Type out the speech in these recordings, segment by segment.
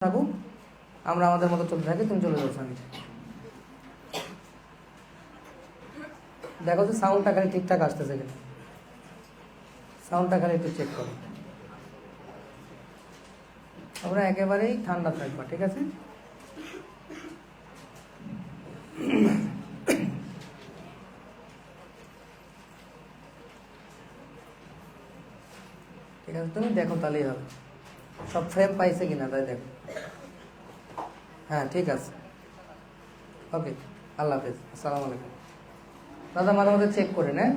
থাকুক, আমরা আমাদের মতো চলতে থাকি, তুমি চলে যাও স্বামী। দেখো যে সাউন্ডটা খালি ঠিকঠাক আসতেছে কিনা, সাউন্ডটা খালি একটু চেক করো। আমরা একেবারেই ঠান্ডা থাকবা, ঠিক আছে? ঠিক আছে, তুমি দেখো তাহলেই হবে সব ফ্রেম পাইছে কিনা, তাই দেখো। হ্যাঁ ঠিক আছে, ওকে, আল্লাহ হাফেজ, আসসালামু আলাইকুম। দাদা মাঝে মাঝে চেক করেন, হ্যাঁ?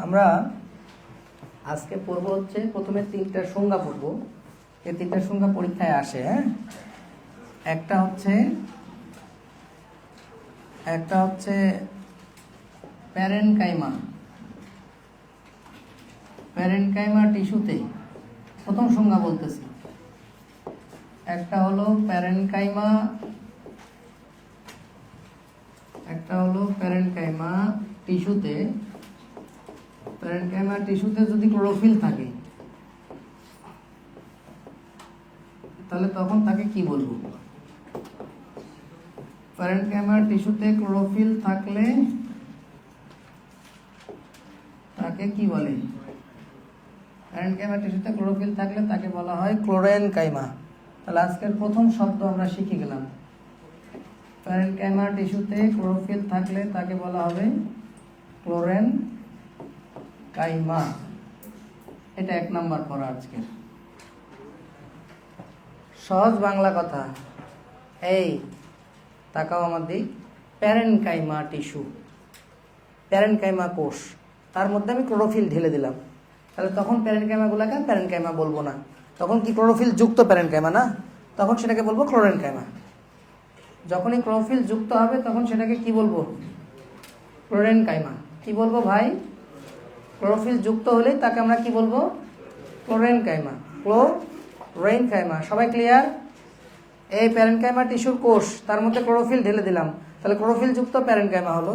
আমরা আজকে পড়বো হচ্ছে প্রথমে 3টা সংজ্ঞা পড়বো। এই 3টা সংজ্ঞা পরীক্ষায় আসে, হ্যাঁ? একটা হচ্ছে প্যারেনকাইমা। প্যারেনকাইমা টিস্যুতে প্রথম সংজ্ঞা বলতেছি। একটা হলো প্যারেনকাইমা টিস্যুতে, প্যারেনকাইমা টিস্যুতে যদি ক্লোরোফিল থাকে তাহলে তখন তাকে কি বলবো? প্যারেনকাইমা টিস্যুতে ক্লোরোফিল থাকলে তাকে কি বলে? প্যারেনকাইমা টিস্যুতে ক্লোরোফিল থাকলে তাকে বলা হয় ক্লোরেনকাইমা। তাহলে আজকের প্রথম শব্দ আমরা শিখে গেলাম। প্যারেনকাইমা টিস্যুতে ক্লোরোফিল থাকলে তাকে বলা হবে ক্লোরেনকাইমা। এটা 1 নাম্বার পড়া আজকের। সহজ বাংলা কথা, এই তাকাও আমার দিক। প্যারেনকাইমা টিস্যু, প্যারেনকাইমা কোষ, তার মধ্যে আমি ক্লোরোফিল ঢেলে দিলাম, তাহলে তখন প্যারেনকাইমাগুলোকে প্যারেনকাইমা বলবো না, তখন কি ক্লোরোফিল যুক্ত প্যারেনকাইমা না, তখন সেটাকে বলবো ক্লোরেনকাইমা। যখনই ক্লোরোফিল যুক্ত হবে তখন সেটাকে কি বলবো? ক্লোরেনকাইমা। কি বলবো ভাই? ক্লোরোফিল যুক্ত হলেই তাকে আমরা কি বলবো? ক্লোরেনকাইমা, ক্লোরেনকাইমা। সবাই ক্লিয়ার? এই প্যারেনকাইমা টিস্যুর কোষ, তার মধ্যে ক্লোরোফিল ঢেলে দিলাম, তাহলে ক্লোরোফিল যুক্ত প্যারেনকাইমা হলো,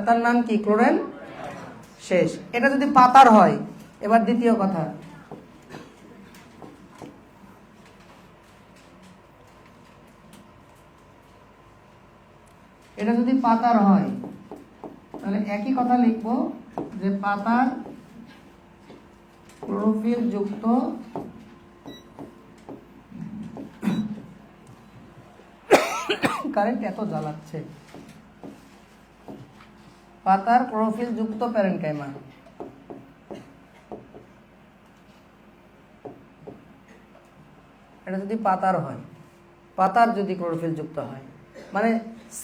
তার নাম কি? ক্লোরেন। শেষ। এটা যদি পাতার হয়, এবার দ্বিতীয় কথা, এটা যদি পাতার হয় তাহলে একই কথা লিখবো যে পাতার ক্লোরোফিল যুক্ত কারেন্ট এত জ্বালাচ্ছে, পাতার ক্লোরোফিল যুক্ত প্যারেনকাইমা। এটা যদি পাতার হয়, পাতার যদি ক্লোরোফিল যুক্ত হয়, মানে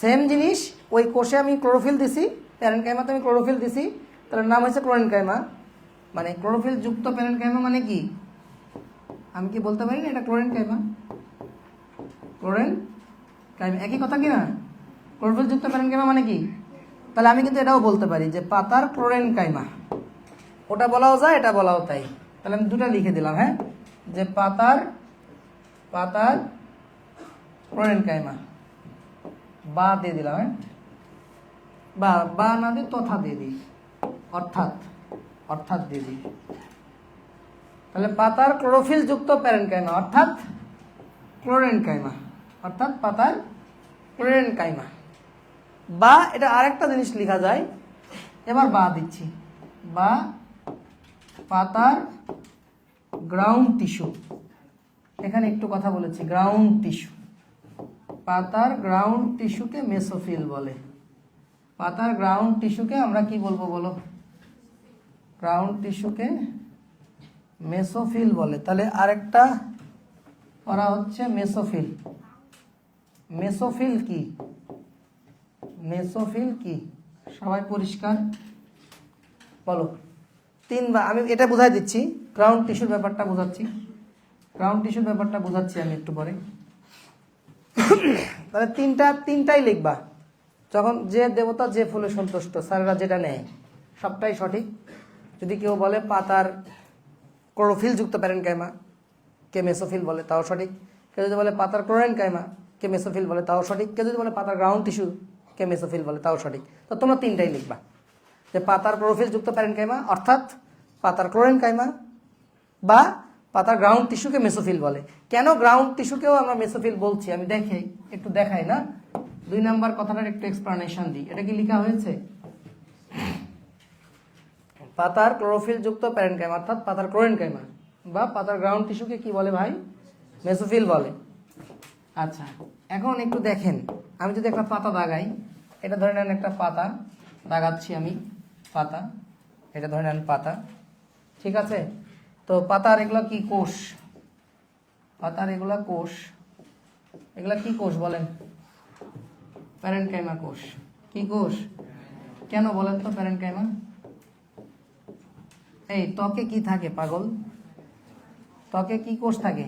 সেম জিনিস, ওই কোষে আমি ক্লোরোফিল দিছি, প্যারেনকাইমাতে আমি ক্লোরোফিল দিছি, তার নাম হচ্ছে ক্লোরেনকাইমা। মানে ক্লোরোফিল যুক্ত প্যারেনকাইমা মানে কি? আমি কি বলতে পারি না এটা ক্লোরেনকাইমা? ক্লোরেনকাইমা একই কথা কি না? ক্লোরোফিল যুক্ত প্যারেনকাইমা মানে কি? তাহলে আমি কিন্তু এটাও বলতে পারি যে পাতার ক্লোরেনকাইমা, ওটা বলাও যায়, এটা বলাও তাই। তাহলে আমি দুটো লিখে দিলাম, হ্যাঁ, যে পাতার ক্লোরেনকাইমা, বা দিয়ে দিলাম, হ্যাঁ, বা না দিয়ে তথা দিয়ে দিই, অর্থাৎ দিয়ে দিই। তাহলে পাতার ক্লোরোফিল যুক্ত প্যারেনকাইমা অর্থাৎ ক্লোরেনকাইমা, অর্থাৎ পাতার ক্লোরেনকাইমা। বা এটা আরেকটা জিনিস লেখা যায়, এবার বা দিচ্ছি, বা পাতার গ্রাউন্ড টিস্যু। এখানে একটু কথা বলেছি, গ্রাউন্ড টিস্যু, পাতার গ্রাউন্ড টিস্যুকে মেসোফিল বলে। পাতার গ্রাউন্ড টিস্যুকে আমরা কি বলবো বলো? গ্রাউন্ড টিস্যুকে মেসোফিল বলে। তাহলে আরেকটা করা হচ্ছে মেসোফিল। মেসোফিল কি? মেসোফিল কি সবাই পরিষ্কার বলো? 3বার আমি এটা বুঝাই দিচ্ছি, গ্রাউন্ড টিস্যুর ব্যাপারটা বোঝাচ্ছি, আমি একটু পরে। তাহলে তিনটাই লিখবা, যখন যে দেবতা যে ফুলে সন্তুষ্ট, স্যারেরা যেটা নেয় সবটাই সঠিক। যদি কেউ বলে পাতার ক্লোরোফিল যুক্ত প্যারেনকাইমা কে মেসোফিল বলে, তাও সঠিক। কেউ যদি বলে পাতার ক্লোরেনকাইমা কে মেসোফিল বলে, তাও সঠিক। কেউ যদি বলে পাতার গ্রাউন্ড টিস্যু কে মেসোফিল বলে, তাও সঠিক। তো তোমরা 3টাই লিখবা। যে পাতার ক্লোরোফিল যুক্ত প্যারেনকাইমা অর্থাৎ পাতার ক্লোরিন কাইমা বা পাতার গ্রাউন্ড টিস্যুকে মেসোফিল বলে। কেন গ্রাউন্ড টিস্যুকেও আমরা মেসোফিল বলছি আমি একটু দেখাই না, 2 নাম্বার কথাটার একটু এক্সপ্লানেশন দিই। এটা কি লেখা হয়েছে? পাতার ক্লোরোফিল যুক্ত প্যারেনকাইমা অর্থাৎ পাতার ক্লোরিন কাইমা বা পাতার গ্রাউন্ড টিস্যুকে কি বলে ভাই? মেসোফিল বলে। আচ্ছা, এখন একটু দেখেন, আমি যদি একটা পাতা দাগাই, এটা ধরে নেন একটা পাতা দাগাচ্ছি আমি, পাতা, এটা ধরে নেন পাতা, ঠিক আছে? তো পাতার এগুলো কি কোষ? পাতার এগুলা কোষ, এগুলা কি কোষ বলেন? প্যারেনকাইমা কোষ। কি কোষ? কেন বলেন তো প্যারেনকাইমা? এই ত্বকে কি থাকে পাগল? ত্বকে কি কোষ থাকে?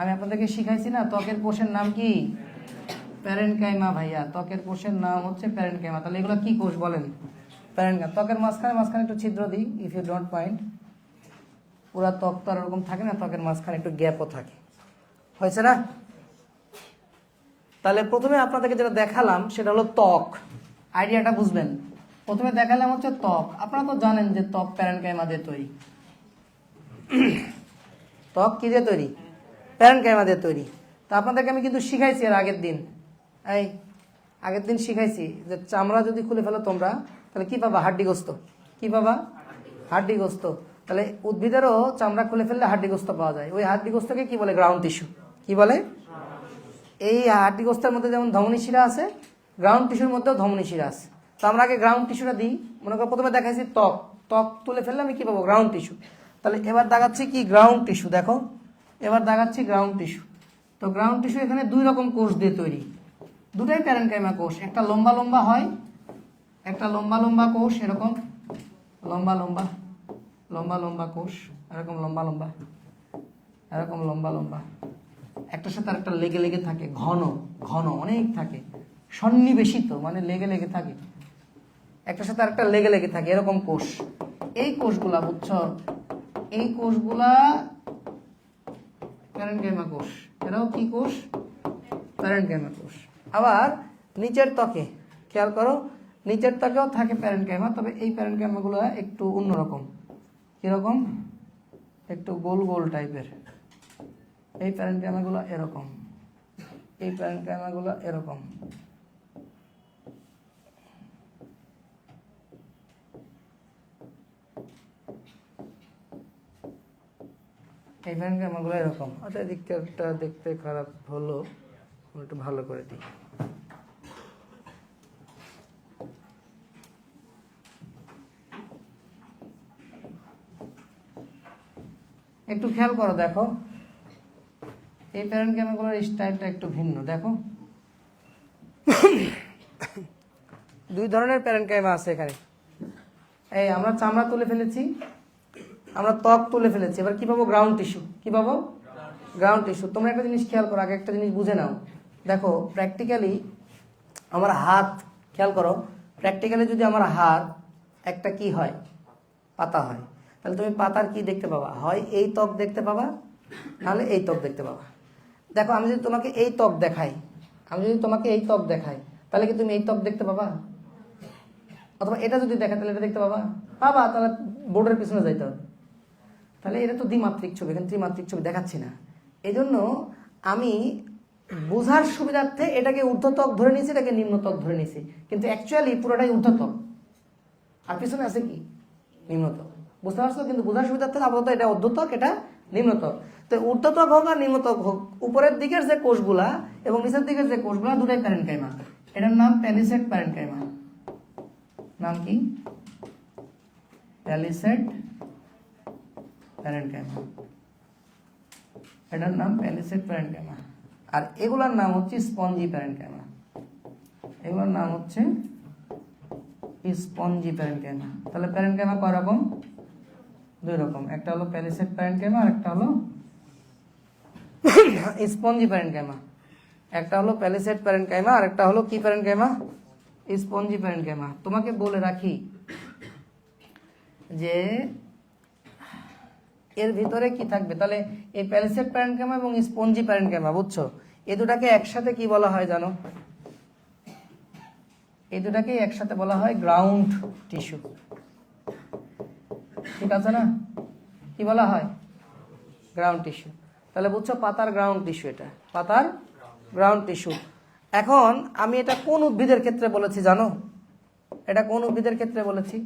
আমি আপনাদেরকে শিখাইছি না, ত্বকের কোষের নাম কি? প্যারেনকাইমা ভাইয়া, ত্বকের কোষের নাম হচ্ছে প্যারেনকাইমা। তাহলে এগুলো কি কোষ বলেন? প্যারেনকাইমা। ত্বকের মাঝখানে একটু ছিদ্র দিই, ইফ ইউ ডোন্ট মাইন্ড। পুরা ত্বক তো আর ওরকম থাকে না, ত্বকের মাঝখানে একটু গ্যাপও থাকে, হয়েছে না? তাহলে প্রথমে আপনাদেরকে যেটা দেখালাম সেটা হলো ত্বক। আইডিয়াটা বুঝবেন। প্রথমে দেখালাম হচ্ছে ত্বক। আপনারা তো জানেন যে ত্বক প্যারেনকাইমা দিয়ে তৈরি। ত্বক কি দিয়ে তৈরি? প্যারেনকাইমা দিয়ে তৈরি। তো আপনাদেরকে আমি কিন্তু শিখাইছি এর আগের দিন শিখাইছি যে চামড়া যদি খুলে ফেলো তোমরা, তাহলে কি পাবা? হাড্ডিগ্রস্ত। কি পাবা? হাড্ডিগ্রস্ত। তাহলে উদ্ভিদেরও চামড়া খুলে ফেললে হাড্ডিগ্রস্ত পাওয়া যায়। ওই হাড্ডিগ্রস্তকে কি বলে? Ground tissue. কি বলে? এই হাড্ডিগ্রস্তের মধ্যে যেমন ধমনী শিরা আছে, গ্রাউন্ড টিস্যুর মধ্যেও ধমনী শিরা আছে। তো আমরা আগে গ্রাউন্ড টিস্যুটা দিই। মনে করো প্রথমে দেখাইছি ত্বক, ত্বক তুলে ফেললে আমি কি পাবো? Ground tissue. তাহলে এবার দাগাচ্ছি কি? Ground tissue. দেখো, এবার দাগাচ্ছি গ্রাউন্ড টিস্যু। তো গ্রাউন্ড টিস্যু এখানে 2 রকম কোষ দিয়ে তৈরি, দুটাই প্যারেনকাইমা কোষ। একটা লম্বা লম্বা হয়, একটা লম্বা লম্বা কোষ, এরকম লম্বা লম্বা লম্বা লম্বা কোষ, এরকম লম্বা লম্বা, এরকম লম্বা লম্বা, একটার সাথে আরেকটা লেগে লেগে থাকে, ঘন ঘন অনেক থাকে, সন্নিবেশিত মানে লেগে লেগে থাকে, একটার সাথে আরেকটা লেগে লেগে থাকে, এরকম কোষ। এই কোষগুলা বুঝছো, এই কোষগুলা প্যারেনকাইমা কোষ। এরাও কি কোষ? প্যারেনকাইমা কোষ। আবার নিচের ত্বকে খেয়াল করো, নিচের ত্বকেও থাকে প্যারেনকাইমা, তবে এই প্যারেনকাইমাগুলো একটু অন্যরকম। কিরকম? একটু গোল গোল টাইপের। এই প্যারেনকাইমাগুলো এরকম, এই প্যারেনকাইমাগুলো এরকম। এই প্যারেনকাইমাগুলো এরকম। আচ্ছা, এদিকটা দেখতে খারাপ হলো, একটু ভালো করে দিই। একটু খেয়াল করো, দেখো এই প্যারেনকাইমাগুলোর স্টাইলটা একটু ভিন্ন। দেখো 2 ধরনের প্যারেনকাইমা আছে এখানে। এই আমরা চামড়া তুলে ফেলেছি, আমরা ত্বক তুলে ফেলেছি, এবার কি পাবো? Ground tissue. কি পাবো? Ground tissue. তোমরা একটা জিনিস খেয়াল করো, আগে একটা জিনিস বুঝে নাও। দেখো প্র্যাকটিক্যালি আমার হাত, খেয়াল করো, প্র্যাকটিক্যালি যদি আমার হাত একটা কি হয়? পাতা হয়। তাহলে তুমি পাতার কি দেখতে পাবা? হয় এই ত্বক দেখতে পাবা, নাহলে এই ত্বক দেখতে পাবা। দেখো আমি যদি তোমাকে এই ত্বক দেখাই, তাহলে কি তুমি এই ত্বক দেখতে পাবা? অথবা এটা যদি দেখাই তাহলে এটা দেখতে পাবা? পাবা। তাহলে বোর্ডের পিছনে যাইতে হবে। তাহলে এটা তো দ্বিমাত্রিক ছবি, এখানে ত্রিমাত্রিক ছবি দেখাচ্ছি না। এই জন্য আমি বোঝার সুবিধার্থে এটাকে ঊর্ধ্বত্বক ধরে নিয়েছি, এটাকে নিম্নত্বক ধরে নিয়েছি, কিন্তু অ্যাকচুয়ালি পুরোটাই ঊর্ধ্বত্বক, আর পিছনে আছে কি? নিম্নত্বক। বুঝতে পারছো? কিন্তু বোঝার সুবিধার্থে আপাতত এটা ঊর্ধ্বত্বক, এটা নিম্নত্বক। তো ঊর্ধ্বত্বক হোক আর নিম্নত্বক হোক, উপরের দিকের যে কোষগুলা এবং নিচের দিকের যে কোষগুলা দুটাই প্যারেনকাইমা। এটার নাম প্যালিসেড প্যারেনকাইমা। নাম কি? Palisade parenchyma. এটার নাম প্যালিসেড প্যারেনকাইমা। আর এগুলার নাম হচ্ছে স্পঞ্জি প্যারেনকাইমা। এগুলোর নাম হচ্ছে স্পঞ্জি প্যারেনকাইমা। তাহলে প্যারেনকাইমা কয় রকম? 2 রকম। একটা হলো প্যালিসেড প্যারেনকাইমা আর একটা হলো স্পঞ্জি প্যারেনকাইমা। একটা হলো প্যালিসেড প্যারেনকাইমা আর একটা হলো কি প্যারেনকাইমা? Spongy parenchyma. তোমাকে বলে রাখি যে এর ভিতরে কি থাকবে? তাহলে এই প্যালিসেড প্যারেনকাইমা এবং স্পঞ্জি প্যারেনকাইমা, বুঝছো, এই দুটাকে একসাথে কি বলা হয় জানো? এই দুটাকে একসাথে বলা হয় গ্রাউন্ড টিস্যু। ঠিক আছে না? কি বলা হয়? Ground tissue. তাহলে বুঝছো পাতার গ্রাউন্ড টিস্যু, এটা পাতার গ্রাউন্ড টিস্যু। এখন আমি এটা কোন উদ্ভিদের ক্ষেত্রে বলেছি জানো? এটা কোন উদ্ভিদের ক্ষেত্রে বলেছি?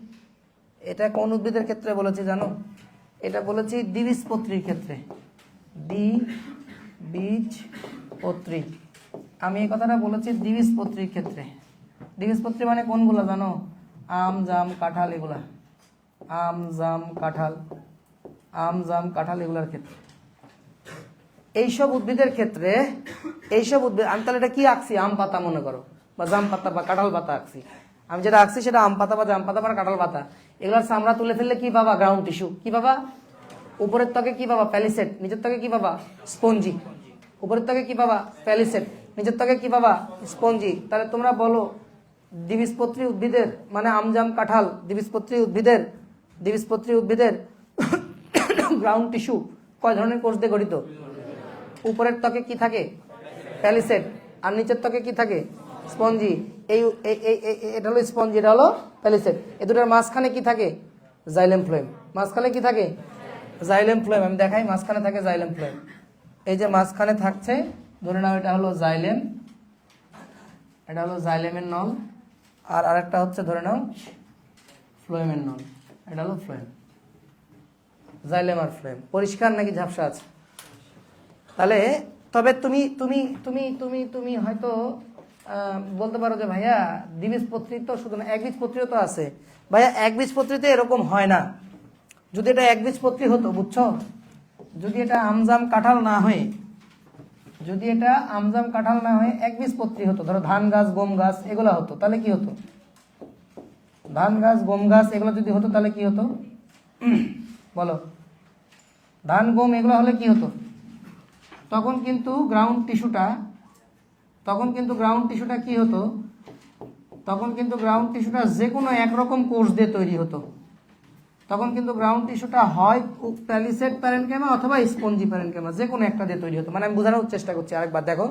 এটা কোন উদ্ভিদের ক্ষেত্রে বলেছি জানো? এটা বলেছি দ্বিবীজপত্রীর ক্ষেত্রে। দ্বিবীজপত্রী। আমি এই কথাটা বলেছি দ্বিবীজপত্রীর ক্ষেত্রে। দ্বিবীজপত্রী মানে কোনগুলো জানো? আম, জাম, কাঁঠাল, এগুলা। আম, জাম, কাঁঠাল, আম, জাম, কাঁঠাল এগুলার ক্ষেত্রে। এইসব উদ্ভিদের ক্ষেত্রে, এইসব উদ্ভিদ, আমি তাহলে এটা কি আঁকছি? আম পাতা মনে করো, বা জাম পাতা বা কাঁঠাল পাতা আঁকছি। আমি যেটা আঁকছি সেটা আম পাতা বা জাম পাতা বা কাঁঠাল পাতা। এগুলার চামড়া তুলে ফেললে কি পাবা? Ground tissue. কি পাবা? উপরের ত্বকে কি পাবা? প্যালিসেড। নিচের ত্বকে কি পাবা? স্পঞ্জি। উপরের ত্বকে কি পাবা? প্যালিসেড। নিচের ত্বকে কি পাবা? স্পঞ্জি। তাহলে তোমরা বলো দ্বিবীজপত্রী উদ্ভিদের মানে আম, জাম, কাঁঠাল, দ্বিবীজপত্রী উদ্ভিদের গ্রাউন্ড টিস্যু কয় ধরনের কোষ দিয়ে গঠিত? উপরের ত্বকে কি থাকে? প্যালিসেড। আর নিচের ত্বকে কি থাকে? স্পঞ্জি। এটা হলো স্পঞ্জি, এটা হলো প্যালিসেড। এই দুটার মাঝখানে কি থাকে? Xylem phloem. মাঝখানে কি থাকে? Xylem phloem. আমি দেখাই, মাঝখানে থাকে জাইলেম ফ্লোয়েম। এই যে মাঝখানে থাকছে, ধরে নাও এটা হলো জাইলেম, এটা হলো জাইলেমের নল। আর আরেকটা হচ্ছে ধরে নাও ফ্লোয়েমের নল। এটা হলো ফ্লোয়েম। জাইলেম আর ফ্লোয়েম। পরিষ্কার নাকি ঝাপসা আছে? তাহলে তবে তুমি তুমি তুমি তুমি তুমি হয়তো বলতে পারো যে ভাইয়া দ্বিবীজপত্রী তো শুধু না, একবীজপত্রীও তো আছে। ভাইয়া একবীজপত্রীতে এরকম হয় না। যদি এটা একবীজপত্রী হতো, বুঝছো, যদি এটা আমজাম কাঁঠাল না হয়ে, যদি এটা আমজাম কাঁঠাল না হয়ে একবীজপত্রী হতো, ধরো ধান গাছ, গম গাছ এগুলো হতো, তাহলে কি হতো? ধান গাছ, গম গাছ এগুলো যদি হতো তাহলে কি হতো? বলো, ধান, গম এগুলো হলে কি হতো? তখন কিন্তু গ্রাউন্ড টিস্যুটা কি হতো? তখন কিন্তু গ্রাউন্ড টিস্যুটা যে কোনো একরকম কোষ দিয়ে তৈরি হতো। তখন কিন্তু গ্রাউন্ড টিস্যুটা হয় প্যালিসেড প্যারেনকাইমা অথবা স্পঞ্জি প্যারেনকাইমা, যে কোনো একটা দিয়ে তৈরি হতো। মানে আমি বোঝানোর চেষ্টা করছি আরেকবার, দেখো,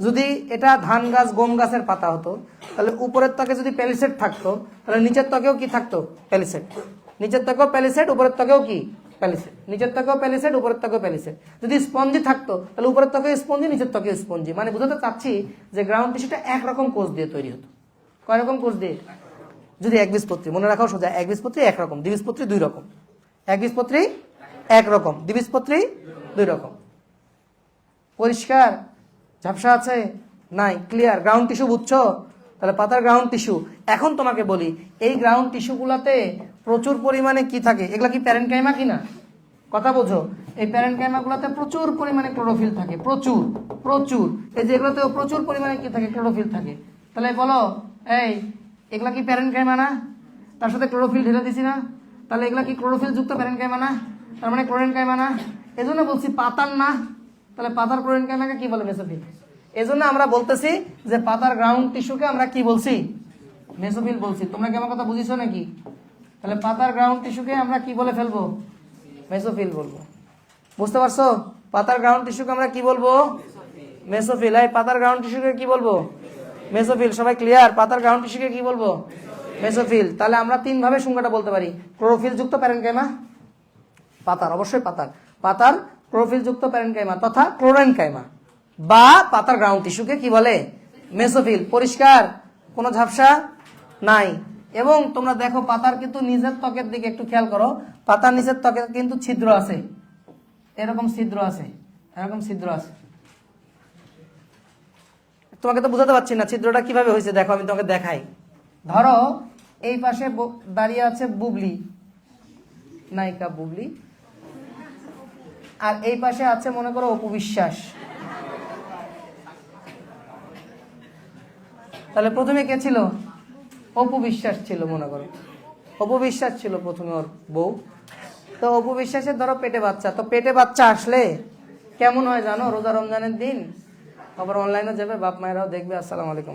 যদি এটা ধান গাছ, গম গাছের পাতা হতো, তাহলে উপরের ত্বকে যদি প্যালিসেড থাকতো, তাহলে নিচের ত্বকেও কি থাকতো? প্যালিসেড। নিচের ত্বকেও প্যালিসেড, উপরের ত্বকেও কি? প্যালিসেড। নিচের ত্বকেও প্যালিসেড, উপরের ত্বকেও প্যালিসেড। যদি স্পঞ্জি থাকতো, তাহলে উপরের ত্বকে স্পঞ্জি, নিচের ত্বকে স্পঞ্জি। মানে বোঝাতে চাচ্ছি যে গ্রাউন্ড টিস্যুটা একরকম কোষ দিয়ে তৈরি হতো। কয় রকম কোষ দিয়ে? যদি একবীজপত্রী, মনে রাখাও সোজা, একবীজপত্রী একরকম, দ্বিবীজপত্রী দুই রকম। একবীজপত্রী একরকম, দ্বিবীজপত্রী দুই রকম। পরিষ্কার? ঝাপসা আছে? নাই? ক্লিয়ার? গ্রাউন্ড টিস্যু বুঝছো? তাহলে পাতার গ্রাউন্ড টিস্যু। এখন তোমাকে বলি, এই গ্রাউন্ড টিস্যুগুলোতে প্রচুর পরিমাণে কি থাকে? এগুলা কি প্যারেনকাইমা কিনা? কথা বোঝো। এই প্যারেনকাইমাগুলোতে প্রচুর পরিমাণে ক্লোরোফিল থাকে, প্রচুর প্রচুর। এই যে এগুলোতেও প্রচুর পরিমাণে কি থাকে? ক্লোরোফিল থাকে। তাহলে বলো, এই এগুলা কি প্যারেনকাইমা না? তার সাথে ক্লোরোফিল ঢেলে দিছি না? তাহলে এগুলা কি ক্লোরোফিল যুক্ত প্যারেনকাইমা না? তার মানে ক্লোরেনকাইমা না? এজন্য বলছি পাতার না। তাহলে পাতার ক্লোরেনকাইমাকে কি বলে? মেসোফিল। এজন্য আমরা বলতেছি যে পাতার গ্রাউন্ড টিস্যুকে আমরা কি বলছি? মেসোফিল বলছি। তোমরা কি আমার কথা বুঝিছো নাকি? তাহলে পাতার গ্রাউন্ড টিস্যুকে আমরা কি বলে ফেলবো? মেসোফিল বলবো। বুঝতে পারছো? পাতার গ্রাউন্ড টিস্যুকে আমরা কি বলবো? মেসোফিল। এই পাতার গ্রাউন্ড টিস্যুকে কি বলবো? মেসোফিল। সবাই ক্লিয়ার? পাতার গ্রাউন্ড টিস্যুকে কি বলবো? মেসোফিল। তাহলে আমরা তিন ভাবে সংজ্ঞাটা বলতে পারি। ক্লোরোফিল যুক্ত প্যারেনকাইমা, পাতার, অবশ্যই পাতার ক্লোরোফিল যুক্ত প্যারেনকাইমা তথা ক্লোরেনকাইমা, বা পাতার গ্রাউন্ড টিস্যুকে কি বলে? মেসোফিল। পরিষ্কার? কোনো ঝাপসা নাই? এবং তোমরা দেখো পাতার কিন্তু নিজের ত্বকের দিকে একটু খেয়াল করো, পাতার নিচের ত্বকে কিন্তু ছিদ্র আছে, এরকম ছিদ্র আছে, এরকম ছিদ্র আছে। তোমাকে তো বুঝাতে পারছি না ছিদ্রটা কিভাবে হয়েছে, দেখো আমি তোমাকে দেখাই। ধরো এই পাশে দাঁড়িয়ে আছে বুবলি, নায়িকা বুবলি, আর এই পাশে আছে মনে করো অপু বিশ্বাস। তাহলে প্রথমে কে ছিল? অপু বিশ্বাস ছিল, মনে করো অপু বিশ্বাস ছিল প্রথমে ওর বউ। তো অপু বিশ্বাসের ধরো পেটে বাচ্চা। তো পেটে বাচ্চা আসলে কেমন হয় জানো? রোজা রমজানের দিন আবার অনলাইনে যাবে, বাপ মায়েরাও দেখবে, আসসালামু আলাইকুম।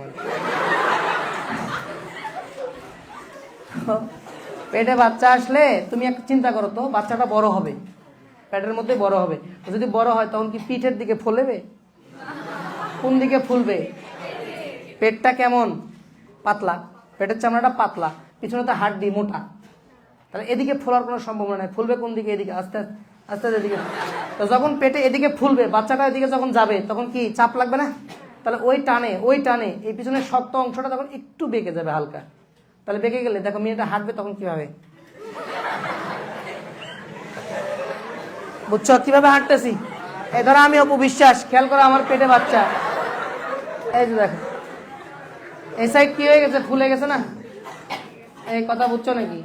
পেটে বাচ্চা আসলে তুমি একটা চিন্তা করো তো, বাচ্চাটা বড় হবে, পেটের মধ্যে বড় হবে। যদি বড় হয় তখন কি পিঠের দিকে ফুলবে? কোন দিকে ফুলবে? পেটটা কেমন? পাতলা, পেটের চামড়াটা পাতলা, পিছনে তো হাড্ডি মোটা, তাহলে এদিকে ফোলার কোনো সম্ভাবনা নেই। ফুলবে কোন দিকে? এদিকে, আস্তে আস্তে এদিকে। তো যখন পেটে এদিকে ফুলবে, বাচ্চাটা এদিকে যখন যাবে তখন কি চাপ লাগবে না? তাহলে ওই টানে এই পিছনের শক্ত অংশটা তখন একটু বেঁকে যাবে হালকা। তাহলে বেঁকে গেলে দেখো মেয়েটা হাঁটবে তখন কিভাবে, বুঝছো কিভাবে হাঁটতেছি? এই ধরো আমি অপবিশ্বাস, খেয়াল করো আমার পেটে বাচ্চা, এই যে দেখো এই সাইড কি হয়ে গেছে, ফুলে গেছে না? এই কথা বুঝছো নাকি?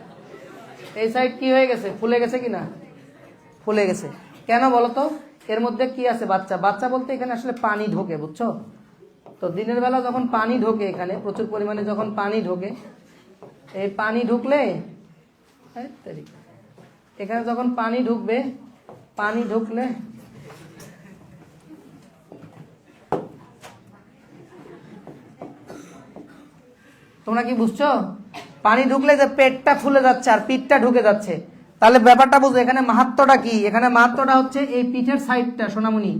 এই সাইড কি হয়ে গেছে, ফুলে গেছে কি না? ফুলে গেছে। কেন বলো তো? এর মধ্যে কি আছে? বাচ্চা। বাচ্চা বলতে এখানে আসলে পানি ঢোকে, বুঝছো তো? দিনের বেলা যখন পানি ঢোকে, এখানে প্রচুর পরিমাণে যখন পানি ঢোকে, এই পানি ঢুকলে এখানে যখন পানি ঢুকবে, পানি ঢুকলে তোমরা কি বুঝছো? পানি ঢুকলে যে পেটটা ফুলে যাচ্ছে আর পিঠটা ঢুকে যাচ্ছে, তাহলে ব্যাপারটা বুঝো এখানে মাহাত্ম্যটা কি? এখানে মাহাত্ম্যটা হচ্ছে এই পিঠের সাইডটা, সোনামণি,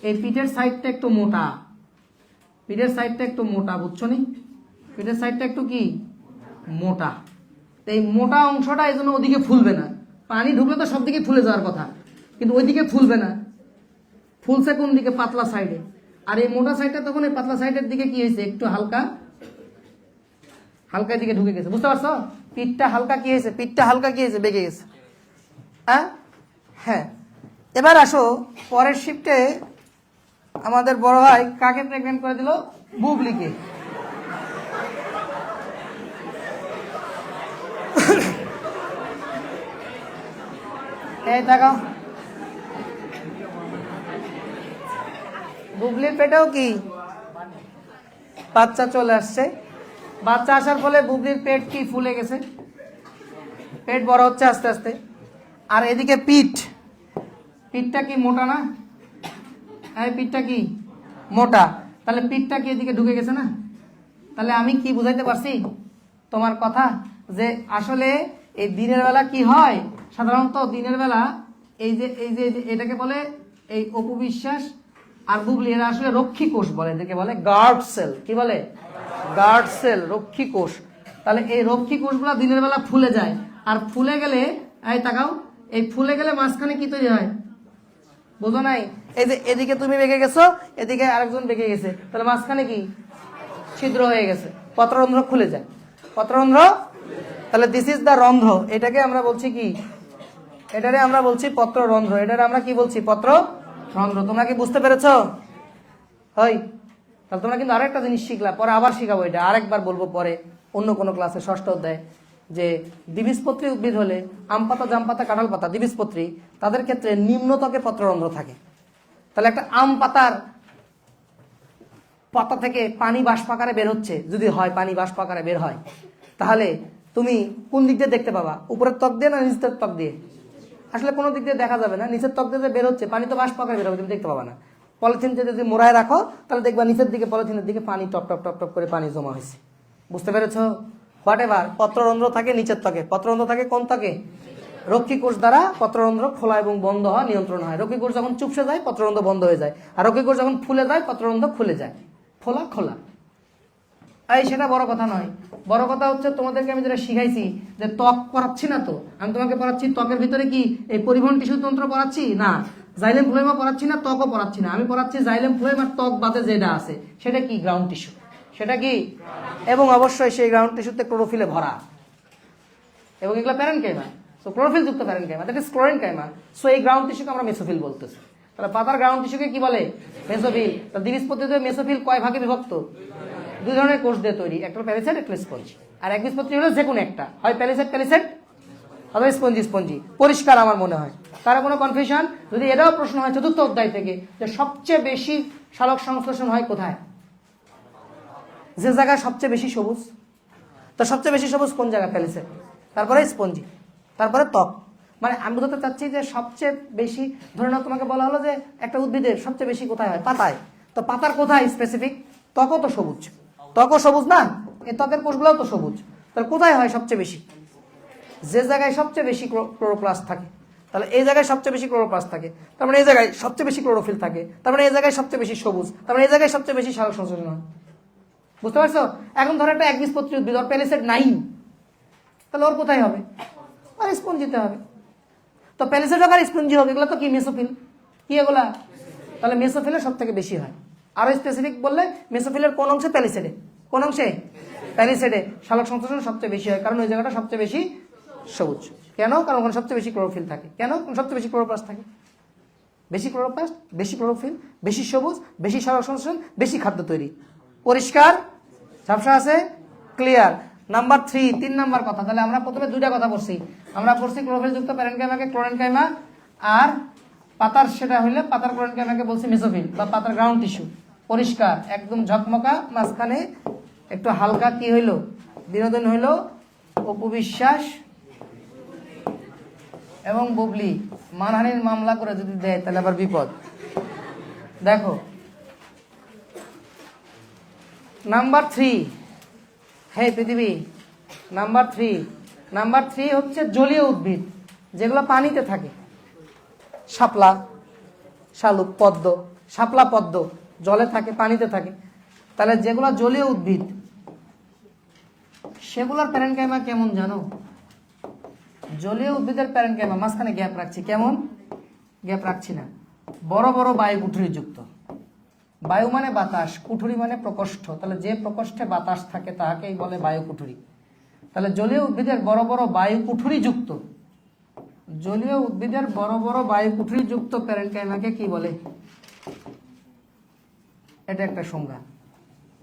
এই পিঠের সাইডটা একটু মোটা, পিঠের সাইডটা একটু মোটা, বুঝছো নি? পিঠের সাইডটা একটু কি মোটা। এই মোটা অংশটা এই জন্য ওদিকে ফুলবে না। পানি ঢুকলে তো সব দিকে ফুলে যাওয়ার কথা, কিন্তু ওইদিকে ফুলবে না, ফুলছে কোন দিকে? পাতলা সাইডে। আর এই মোটা সাইডটা তখন এই পাতলা সাইডের দিকে কি হয়েছে? একটু হালকা হালকা দিকে ঢুকে গেছে, বুঝতে পারছো? পিঠটা হালকা কি হয়েছে? পিঠটা হালকা কি হয়েছে? বেঁকে গেছে। হ্যাঁ, এবার আসো পরের শিফটে আমাদের বড় ভাই কাকে প্রেগনেন্ট করে দিল? বুবলিকে। এই দেখো বুবলির পেটেও কি বাচ্চা চলে আসছে। বাচ্চা আসার ফলে বুবলির পেট কি ফুলে গেছে, পেট বড় হচ্ছে আস্তে আস্তে। আর এদিকে পিঠটা কি মোটা না? এই পিঠটা কি মোটা, তাহলে পিঠটা কি এদিকে ঢুকে গেছে না? তাহলে আমি কি বুঝাইতে পারছি তোমার কথা? যে আসলে এই দিনের বেলা কি হয়, সাধারণত দিনের বেলা এই যে এটাকে বলে এই অপবিশ্বাস আর বুবলি, এরা আসলে রক্ষী কোষ বলে, এদেরকে বলে গার্ড সেল। কি বলে? গার্ড সেল, রক্ষী কোষ। তাহলে এই রক্ষী কোষগুলো দিনের বেলা ফুলে যায়, আর ফুলে গেলে এই তাকাও, এই ফুলে গেলে মাঝখানে কি তৈরি হয় বুঝো নাই? এই যে এদিকে তুমি বেঁকে গেছো, এদিকে আরেকজন বেঁকে গেছে, তাহলে মাঝখানে কি ছিদ্র হয়ে গেছে, পত্ররন্ধ্র খুলে যায়, পত্ররন্ধ্র। তাহলে দিস ইজ দ্য রন্ধ্র, এটাকে আমরা বলছি কি? এটারে আমরা বলছি পত্ররন্ধ্র। এটারে আমরা কি বলছি? পত্ররন্ধ্র। তোমরা কি বুঝতে পেরেছো? হয় তাহলে তোমরা কিন্তু আরেকটা জিনিস শিখলা, পরে আবার শিখাবো এটা, আরেকবার বলবো পরে অন্য কোনো ক্লাসে, ষষ্ঠ অধ্যায়, যে দ্বিবীজপত্রী উদ্ভিদ হলে আম পাতা, জাম পাতা, কাঁঠাল পাতা দ্বিবীজপত্রী, তাদের ক্ষেত্রে নিম্নতকে পত্ররন্ধ্র থাকে। তাহলে একটা আম পাতার পাতা থেকে পানি বাষ্প আকারে বের হচ্ছে, যদি হয় পানি বাষ্প আকারে বের হয়, তাহলে তুমি কোন দিক দিয়ে দেখতে পাবা? উপরের ত্বক দিয়ে না নিচের ত্বক দিয়ে? আসলে কোনো দিক দিয়ে দেখা যাবে না, নিচের ত্বক দিয়ে বের হচ্ছে পানি তো বাষ্প আকারে বের হবে, তুমি দেখতে পাবা না। পলিথিন যদি মোড়ায় রাখো তাহলে দেখবা নিচের দিকে, পলিথিনের দিকে পানি টপ টপ টপ টপ করে পানি জমা হয়েছে। বুঝতে পেরেছো? হোয়াট এভার, পত্ররন্ধ্র থাকে নিচের ত্বকে, পত্ররন্ধ্র থাকে কোন ত্বকে? রক্ষী কোষ দ্বারা পত্ররন্ধ্র খোলা এবং বন্ধ হওয়া নিয়ন্ত্রণ হয়। রক্ষী কোষ যখন চুপসে যায় পত্ররন্ধ্র বন্ধ হয়ে যায়, আর রক্ষী কোষ যখন ফুলে যায় পত্ররন্ধ্র খুলে যায়, ফোলা খোলা। এই সেটা বড় কথা নয়, বড় কথা হচ্ছে তোমাদেরকে আমি যেটা শিখাইছি, যে ত্বক পড়াচ্ছি না তো, আমি তোমাকে পড়াচ্ছি ত্বকের ভিতরে কি এই পরিবহন টিস্যু তন্ত্র পড়াচ্ছি না, জাইলেম ফ্লোয়েমা পড়াচ্ছি না, ত্বকও পড়াচ্ছি না, আমি পড়াচ্ছি জাইলেম ফ্লোয়েম আর ত্বক বাদে যেটা আছে সেটা কি? Ground tissue. সেটা কি? এবং অবশ্যই সেই গ্রাউন্ড টিস্যুতে ক্লোরোফিলে ভরা, এবং এগুলো প্যারেনকাইমা, সো ক্লোরোফিল যুক্ত প্যারেনকাইমা, দ্যাট ইজ ক্লোরেনকাইমা। সো এই গ্রাউন্ড টিস্যুকে আমরা মেসোফিল বলতেছি। তাহলে পাতার গ্রাউন্ড টিস্যুকে কি বলে? মেসোফিল। তাহলে দ্বিবীজপত্রীতে মেসোফিল কয় ভাগে বিভক্ত? দুই ধরনের কোষ দিয়ে তৈরি, একটা প্যালিসেড, একটা স্পঞ্জি। আর একবীজপত্রী হলো যে কোনো একটা, হয় প্যালিসেড অথবা স্পঞ্জি। পরিষ্কার আমার মনে হয়, তার কোনো কনফিউশন? যদি এটাও প্রশ্ন হয় চতুর্থ অধ্যায় থেকে, যে সবচেয়ে বেশি সালোক সংশ্লেষণ হয় কোথায়, যে জায়গায় সবচেয়ে বেশি সবুজ, তো সবচেয়ে বেশি সবুজ কোন জায়গা? প্যালিসেড, তারপরে স্পঞ্জি, তারপরে ত্বক। মানে আমি বোঝাতে চাচ্ছি যে সবচেয়ে বেশি, ধরে নাও তোমাকে বলা হলো যে একটা উদ্ভিদের সবচেয়ে বেশি কোথায় হয়? পাতায়। তো পাতার কোথায় স্পেসিফিক? ত্বকও তো সবুজ, ত্বকও সবুজ না, এই ত্বকের কোষগুলোও তো সবুজ। তাহলে কোথায় হয় সবচেয়ে বেশি? যে জায়গায় সবচেয়ে বেশি ক্লোরোপ্লাস্ট থাকে, তাহলে এই জায়গায় সবচেয়ে বেশি ক্লোরোপ্লাস্ট থাকে, তার মানে এই জায়গায় সবচেয়ে বেশি ক্লোরোফিল থাকে, তার মানে এই জায়গায় সবচেয়ে বেশি সবুজ, তার মানে এই জায়গায় সবচেয়ে বেশি সালোক সংশ্লেষণ হয়। বুঝতে পারছো? এখন ধরো একটা একবীজপত্রী উদ্ভিদ, ওর প্যালিসেড নাই, তাহলে ওর কোথায় হবে? আর স্পঞ্জিতে হবে। তো প্যালিসেড হোক আর স্পঞ্জি হোক, এগুলো তো কি মেসোফিল, কি এগুলা? তাহলে মেসোফিলের সব থেকে বেশি হয়। আরো স্পেসিফিক বললে মেসোফিলের কোন অংশে? প্যালিসেডে। কোন অংশে? প্যালিসেডে শালক সংশ্লেষণ সবচেয়ে বেশি হয়, কারণ ওই জায়গাটা সবচেয়ে বেশি সবুজ। কেন? কারণ ওখানে সবচেয়ে বেশি ক্লোরোফিল থাকে। কেন? সবচেয়ে বেশি ক্লোরোপ্লাস্ট থাকে। বেশি ক্লোরোপ্লাস্ট, বেশি ক্লোরোফিল, বেশি সবুজ, বেশি সালোক সংশ্লেষণ, বেশি খাদ্য তৈরি। পরিষ্কার? ঝাপসা আছে? ক্লিয়ার? নাম্বার 3, 3 নাম্বার কথা। তাহলে আমরা প্রথমে দুইটা কথা পড়ছি। আমরা পড়ছি ক্লোরোফিল যুক্ত প্যারেনকাইমাকে ক্লোরেনকাইমা, আর পাতার সেটা হইলে পাতার ক্লোরেনকাইমাকে বলছি মেসোফিল বা পাতার গ্রাউন্ড টিস্যু। পরিষ্কার একদম ঝকমকা, মাঝখানে একটু হালকা কি হইলো? বিনোদন হইলো। অপু বিশ্বাস এবং বুবলি মানহানির মামলা করে যদি দেয় তাহলে আবার বিপদ। দেখো নাম্বার 3, হে পৃথিবী, নাম্বার 3 হচ্ছে জলীয় উদ্ভিদ যেগুলো পানিতে থাকে। শাপলা, শালুক, পদ্ম। শাপলা, পদ্ম জলে থাকে, পানিতে থাকে। তাহলে যেগুলো জলীয় উদ্ভিদ সেগুলোর প্যারেনকাইমা কেমন জানো? জলীয় উদ্ভিদের প্যারেনকাইমা মাঝখানে গ্যাপ রাখছি। কেমন গ্যাপ রাখছি না? বড় বড় বায়ু কুঠুরি যুক্ত। বায়ু মানে বাতাস, কুঠুরি মানে প্রকোষ্ঠ। তাহলে যে প্রকোষ্ঠে বাতাস থাকে তাকেই বলে বায়ু কুঠুরি। তাহলে জলীয় উদ্ভিদের বড় বড় বায়ু কুঠুরি যুক্ত, জলীয় উদ্ভিদের বড় বড় বায়ু কুঠুরি যুক্ত প্যারেনকাইমাকে কি বলে? এটা একটা সংজ্ঞা।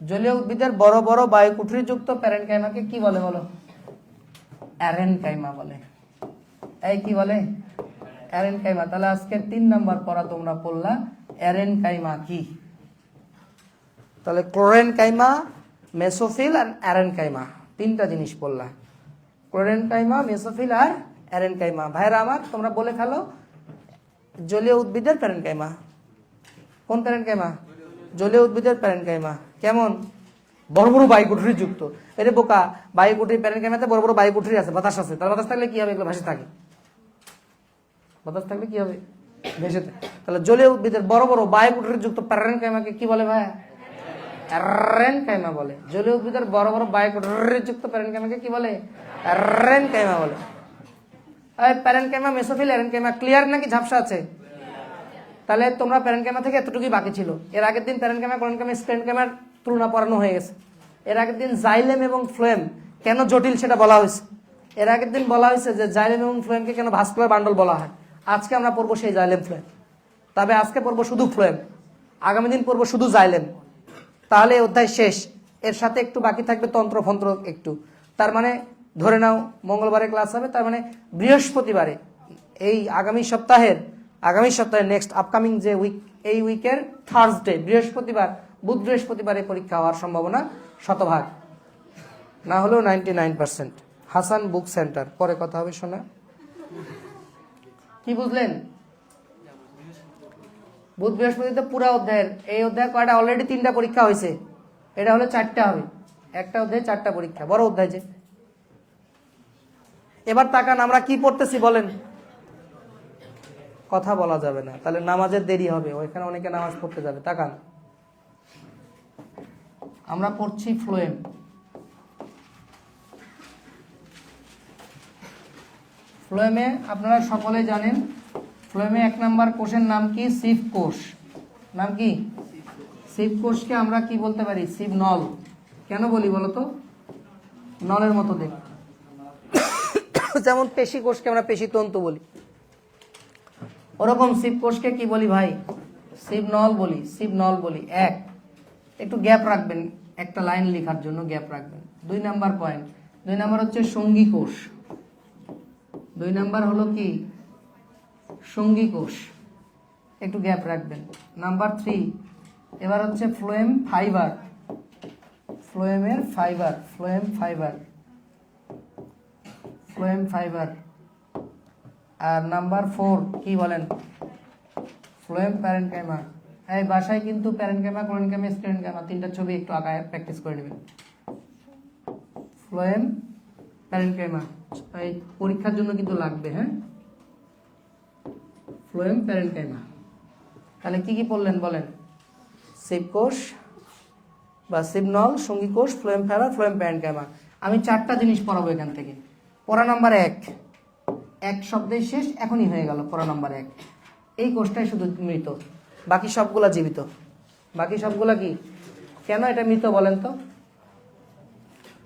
জলীয় উদ্ভিদের বড় বড় বায়ু কুঠুরি যুক্ত প্যারেনকাইমাকে কি বলে বলো? অ্যারেনকাইমা বলে। এই কি বলে? অ্যারেনকাইমা। তাহলে আজকে 3 নাম্বার পড়া তোমরা পড়লা অ্যারেনকাইমা কি। তাহলে ক্লোরেনকাইমা, মেসোফিল আর অ্যারেনকাইমা, 3টা জিনিস পড়লা। ক্লোরেনকাইমা, মেসোফিল আর অ্যারেনকাইমা। ভাইরা আমার তোমরা বলে ফেলো জলীয় উদ্ভিদের প্যারেনকাইমা। কোন প্যারেনকাইমা? জলীয় উদ্ভিদের প্যারেনকাইমা। কেমন? বড় বড় বায়ুকুঠুরি যুক্ত। এরে বোকা, বায়ুকুঠুরি প্যারেনকাইমাতে বড় বড় বায়ুকুঠুরি আছে, বাতাস আছে। তার বাতাস থাকলে কি হবে? এগুলো ভাসে থাকে। বাতাস থাকলে কি হবে? ভেসে থাকে। তাহলে জলীয় উদ্ভিদের বড় বড় বায়ুকুঠুরি যুক্ত প্যারেনকাইমাকে কি বলে ভাই? অ্যারেনকাইমা বলে। জলীয় উদ্ভিদের বড় বড় বায়ুকুঠুরি যুক্ত প্যারেনকাইমাকে কি বলে? অ্যারেনকাইমা বলে। এই প্যারেনকাইমা, মেসোফিল, অ্যারেনকাইমা ক্লিয়ার নাকি ঝাপসা আছে? তাহলে তোমরা প্যারেনকাইমা থেকে এতটুকুই বাকি ছিল। এর আগের দিন প্যারেনকাইমা, ক্লোরেনকাইমা, স্টেরেনকাইমার তুলনা পড়ানো হয়ে গেছে। এর আগের দিন জাইলেম এবং ফ্লোয়েম কেন জটিল সেটা বলা হয়েছে। এর আগের দিন বলা হয়েছে যে জাইলেম এবং ফ্লোয়েমকে কেন ভাস্কুলার বান্ডল বলা হয়। আজকে আমরা পড়বো সেই জাইলেম ফ্লোয়েম। তবে আজকে পড়বো শুধু ফ্লোয়েম, আগামী দিন পড়বো শুধু জাইলেম। তাহলে এই অধ্যায় শেষ। এর সাথে একটু বাকি থাকবে তন্ত্র ফন্ত্র একটু। তার মানে ধরে নাও মঙ্গলবারে ক্লাস হবে, তার মানে বৃহস্পতিবারে এই আগামী সপ্তাহের নেক্সট আপকামিং যে উইক, এই উইকের থার্সডে বৃহস্পতিবার, বুধ বৃহস্পতিবারে পরীক্ষা হওয়ার সম্ভাবনা 100%, না হলেও 99%। Hasan book centre. পরে কথা হবে শোনা। কি বুঝলেন? বুধ বৃহস্পতিতে পুরা অধ্যায়ের, এই অধ্যায় কয়টা? অলরেডি 3টা পরীক্ষা হয়েছে, এটা হলে 4টা হবে। একটা অধ্যায়ে 4টা পরীক্ষা, বড় অধ্যায় যে। এবার তাকান আমরা কি পড়তেছি বলেন? কথা বলা যাবে না, তাহলে নামাজের দেরি হবে, ওইখানে অনেকে নামাজ পড়তে যাবে। তাকান আমরা পড়ছি ফ্লোয়েম। ফ্লোয়েমে আপনারা সকলে জানেন, ফ্লোয়েমে 1 নাম্বার কোষের নাম কি? সিভ কোষ। নাম কি? সিভ কোষকে আমরা কি বলতে পারি? সিভ নল। কেন বলি বলতো? নলের মতো দেখ। যেমন পেশি কোষকে আমরা পেশি তন্তু বলি, ওরকম সিভ কোষকে কি বলি ভাই? সিভ নল বলি। সিভ নল বলি। একটু গ্যাপ রাখবেন, একটা লাইন লেখার জন্য গ্যাপ রাখবেন। 2 নাম্বার পয়েন্ট, 2 নাম্বার হচ্ছে সঙ্গী কোষ। 2 নাম্বার হলো কি? সঙ্গী কোষ, একটু গ্যাপ রাখবেন। নাম্বার 3 এবার হচ্ছে ফ্লোয়েম ফাইবার। ফ্লোয়েমের fibre, phloem fibre, phloem fibre. আর নাম্বার 4 কি বলেন? Phloem parenchyma. এই বাসায় কিন্তু প্যারেনকাইমা, ক্লোরেনকাইমা, স্টেরেনকাইমা 3টা ছবি একটু আঁকায় প্র্যাকটিস করে নেবেন। ফ্লোয়েম প্যারেনকাইমা এই পরীক্ষার জন্য কিন্তু লাগবে। হ্যাঁ, ফ্লোয়েম প্যারেনকাইমা। তাহলে কি কি পড়লেন বলেন? সিভ কোষ, বা সিবনল, সঙ্গী কোষ, ফ্লোয়েম ফাইবার, ফ্লোয়েম প্যারেনকাইমা। আমি 4টা জিনিস পড়াবো এখান থেকে। পড়া নাম্বার 1, এক শব্দে শেষ, এখনই হয়ে গেল পড়া নাম্বার 1। এই কোষটাই শুধু মৃত, বাকি সবগুলা জীবিত। বাকি সবগুলা কি? কেন এটা মৃত বলেন তো?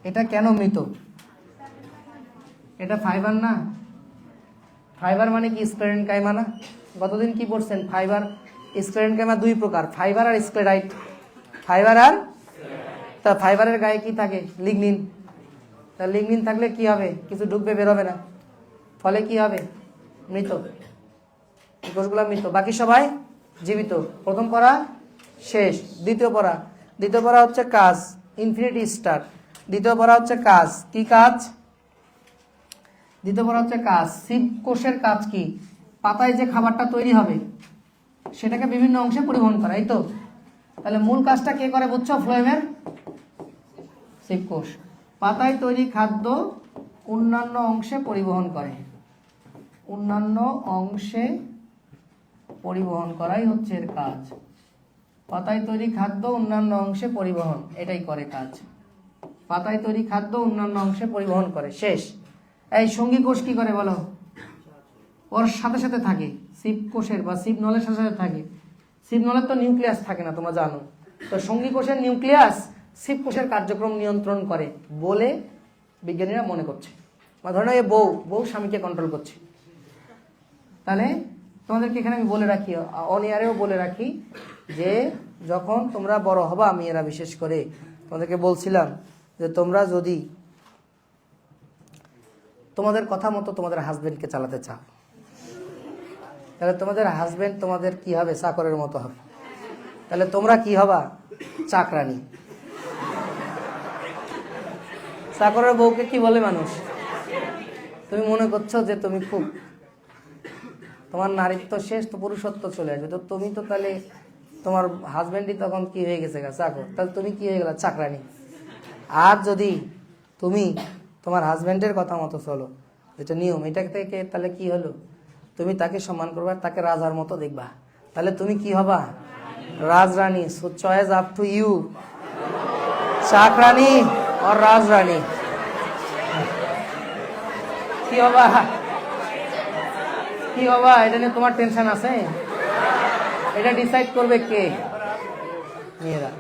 এটা কেন মৃত? এটা ফাইবার না? ফাইবার মানে কি স্ক্লেরেনকাইমা না? গতদিন কি পড়ছেন? ফাইবার স্ক্লেরেনকাইমা 2 প্রকার, ফাইবার আর স্ক্লেরাইট। ফাইবার আর, তা ফাইবারের গায়ে কি থাকে? লিগনিন। তা লিগনিন থাকলে কি হবে? কিছু ঢুকবে, বেরোবে না, ফলে কি হবে? মৃত। এই কোষগুলো মৃত, বাকি সবাই জীবিত। প্রথম পড়া শেষ। দ্বিতীয় পড়া হচ্ছে কাজ, ইনফিনিটি স্টার। দ্বিতীয় পড়া হচ্ছে কাজ। কি কাজ? দ্বিতীয় পড়া হচ্ছে কাজ। সিব কোষের কাজ কি? পাতায় যে খাবারটা তৈরি হবে সেটাকে বিভিন্ন অংশে পরিবহন করা, এই তো? তাহলে মূল কাজটা কে করে বুঝছো? ফ্লোয়েমের সিব কোষ। পাতায় তৈরি খাদ্য অন্যান্য অংশে পরিবহন করে। অন্যান্য অংশে পরিবহন করাই হচ্ছে এর কাজ। পাতায় তৈরি খাদ্য অন্যান্য অংশে পরিবহন, এটাই করে কাজ। পাতায় তৈরি খাদ্য অন্যান্য অংশে পরিবহন করে, শেষ। এই সঙ্গী কোষ কি করে বলো? ওর সাথে সাথে থাকে, সিব কোষের বা সিব নলের সাথে সাথে থাকে। সিব নলের তো নিউক্লিয়াস থাকে না, তোমরা জানো। তো সঙ্গী কোষের নিউক্লিয়াস সিব কোষের কার্যক্রম নিয়ন্ত্রণ করে বলে বিজ্ঞানীরা মনে করছে। মানে ধরো এই বউ স্বামীকে কন্ট্রোল করছে। তাহলে তোমাদেরকে এখানে আমি বলে রাখি, অন এয়ারেও বলে রাখি, যে যখন তোমরা বড় হবা, মেয়েরা বিশেষ করে, তোমাদেরকে বলছিলাম যে তোমরা যদি তোমাদের কথা মতো তোমাদের হাজবেন্ডকে চালাতে চাও, তাহলে তোমাদের হাজবেন্ড তোমাদের কি হবে? চাকরের মতো হবে। তাহলে তোমরা কি হবা? চাকরানি। চাকরের বউকে কি বলে মানুষ? তুমি মনে করছো যে তুমি খুব, তোমার নারীত্ব শেষ, তো পুরুষত্ব চলে আসবে। তো তুমি তো তাহলে তোমার হাজবেন্ডই তখন কি হয়ে গেছে? চাকর। তাহলে তুমি কি হয়ে গেলা? চাকরানি। আর যদি তুমি তোমার হাজবেন্ডের কথা মতো চলো, যেটা নিয়ম, এটা থেকে তাহলে কি হলো? তুমি তাকে সম্মান করবা, তাকে রাজার মতো দেখবা, তাহলে তুমি কি হবা? রাজরানী। So choice up to you, চাকরানি আর রাজরানী। কি হবা? কি হবা? এটা নিয়ে তোমার টেনশন আছে? এটা ডিসাইড করবে কে? মেয়েরা।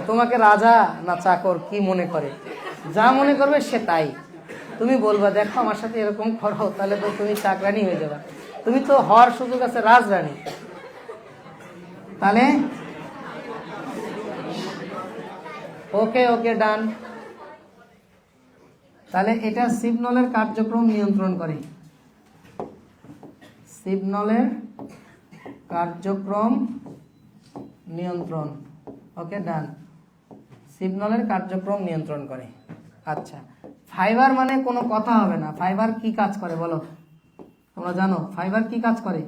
তোমাকে রাজা না চাকর কি মনে করে? যা মনে করবে সে তাই। তুমি বলবা দেখো আমার সাথে এরকম করো, তাহলে তো তুমি চাকরানি হয়ে যাবে। তুমি তো হওয়ার সুযোগ আছে রাজরানী। তাহলে ওকে ডান। তাহলে এটা সিবনলের কার্যক্রম নিয়ন্ত্রণ করে। সিবনলের কার্যক্রম নিয়ন্ত্রণ, ওকে ডান। সিবনলের কার্যক্রম নিয়ন্ত্রণ করে। আচ্ছা, ফাইবার মানে কোনো কথা হবে না। ফাইবার কি কাজ করে বলো? তোমরা জানো ফাইবার কি কাজ করে?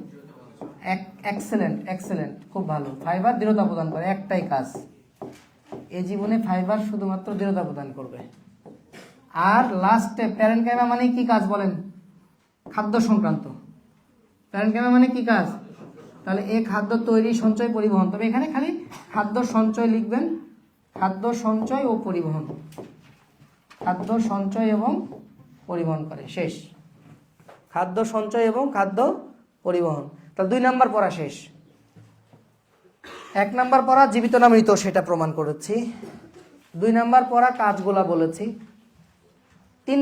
এক্সেলেন্ট, খুব ভালো। ফাইবার দৃঢ়তা প্রদান করে, একটাই কাজ। এই জীবনে ফাইবার শুধুমাত্র দৃঢ়তা প্রদান করবে। আর লাস্টে প্যারেনকাইমা মানে কি কাজ বলেন? খাদ্য সংক্রান্ত। প্যারেনকাইমা মানে কি কাজ? তাহলে এই খাদ্য তৈরি, সঞ্চয়, পরিবহন। তবে এখানে খালি খাদ্য সঞ্চয় লিখবেন, খাদ্য সঞ্চয় ও পরিবহন। খাদ্য সঞ্চয় এবং পরিবহন করে, শেষ। খাদ্য সঞ্চয় এবং খাদ্য পরিবহন। তাহলে 2 নাম্বার পড়া শেষ। 1 নাম্বার পড়া জীবিত না মৃত সেটা প্রমাণ করেছি। 2 নাম্বার পড়া কাজগুলা বলেছি। 3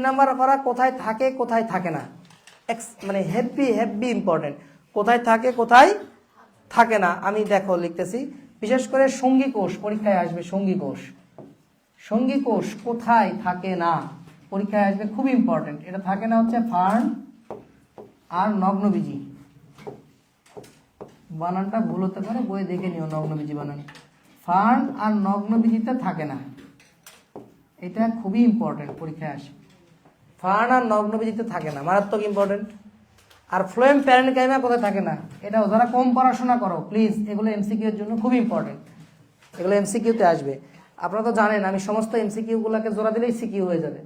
নাম্বার পড়া কোথায় থাকে কোথায় থাকে না, মানে হেভি ইম্পর্টেন্ট। কোথায় থাকে কোথায় থাকে না। আমি দেখো লিখতেছি, বিশেষ করে সঙ্গী কোষ পরীক্ষায় আসবে। সঙ্গী কোষ কোথায় থাকে না পরীক্ষায় আসবে, খুব ইম্পর্টেন্ট। এটা থাকে না হচ্ছে ফার্ন আর নগ্নবীজি। বানানটা ভুল হতে পারে, বই দেখে নিও নগ্নবীজি বানান। ফার্ন আর নগ্নবীজিতে থাকে না, এটা খুবই ইম্পর্টেন্ট, পরীক্ষায় আসে। ফার্ন আর নগ্নবীজিতে থাকে না, মারাত্মক ইম্পর্টেন্ট। আর ফ্লোয়েম প্যারেনকাইমা কোথায় থাকে না, এটাও যারা কম পড়াশোনা করো প্লিজ, এগুলো এমসিকিউ এর জন্য খুব ইম্পর্টেন্ট। এগুলো এমসিকিউতে আসবে। আপনারা তো জানেন আমি সমস্ত এমসিকিউগুলোকে জোড়া দিলেই সিকিউ হয়ে যাবে।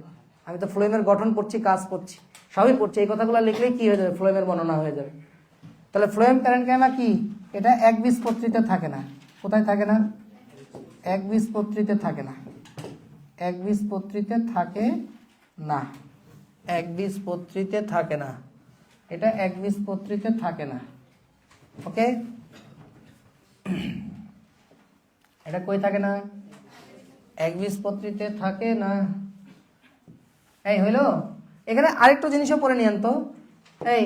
আমি তো ফ্লোয়েমের গঠন পড়ছি, কাজ পড়ছি, সবই পড়ছি। এই কথাগুলো লিখলেই কি হয়ে যাবে? ফ্লোয়েমের বর্ণনা হয়ে যাবে। তাহলে ফ্লোয়েম প্যারেনকাইমা কি? এটা একবীজপত্রীতে থাকে না। কোথায় থাকে না? একবীজপত্রীতে থাকে না, একবীজপত্রীতে থাকে না, একবীজপত্রীতে থাকে না, এটা একবীজপত্রীতে থাকে না। ওকে, এটা কই থাকে না? একবীজপত্রীতে থাকে না। এই হইলো। এখানে আরেকটা জিনিসও পড়ে নিয়েন তো, এই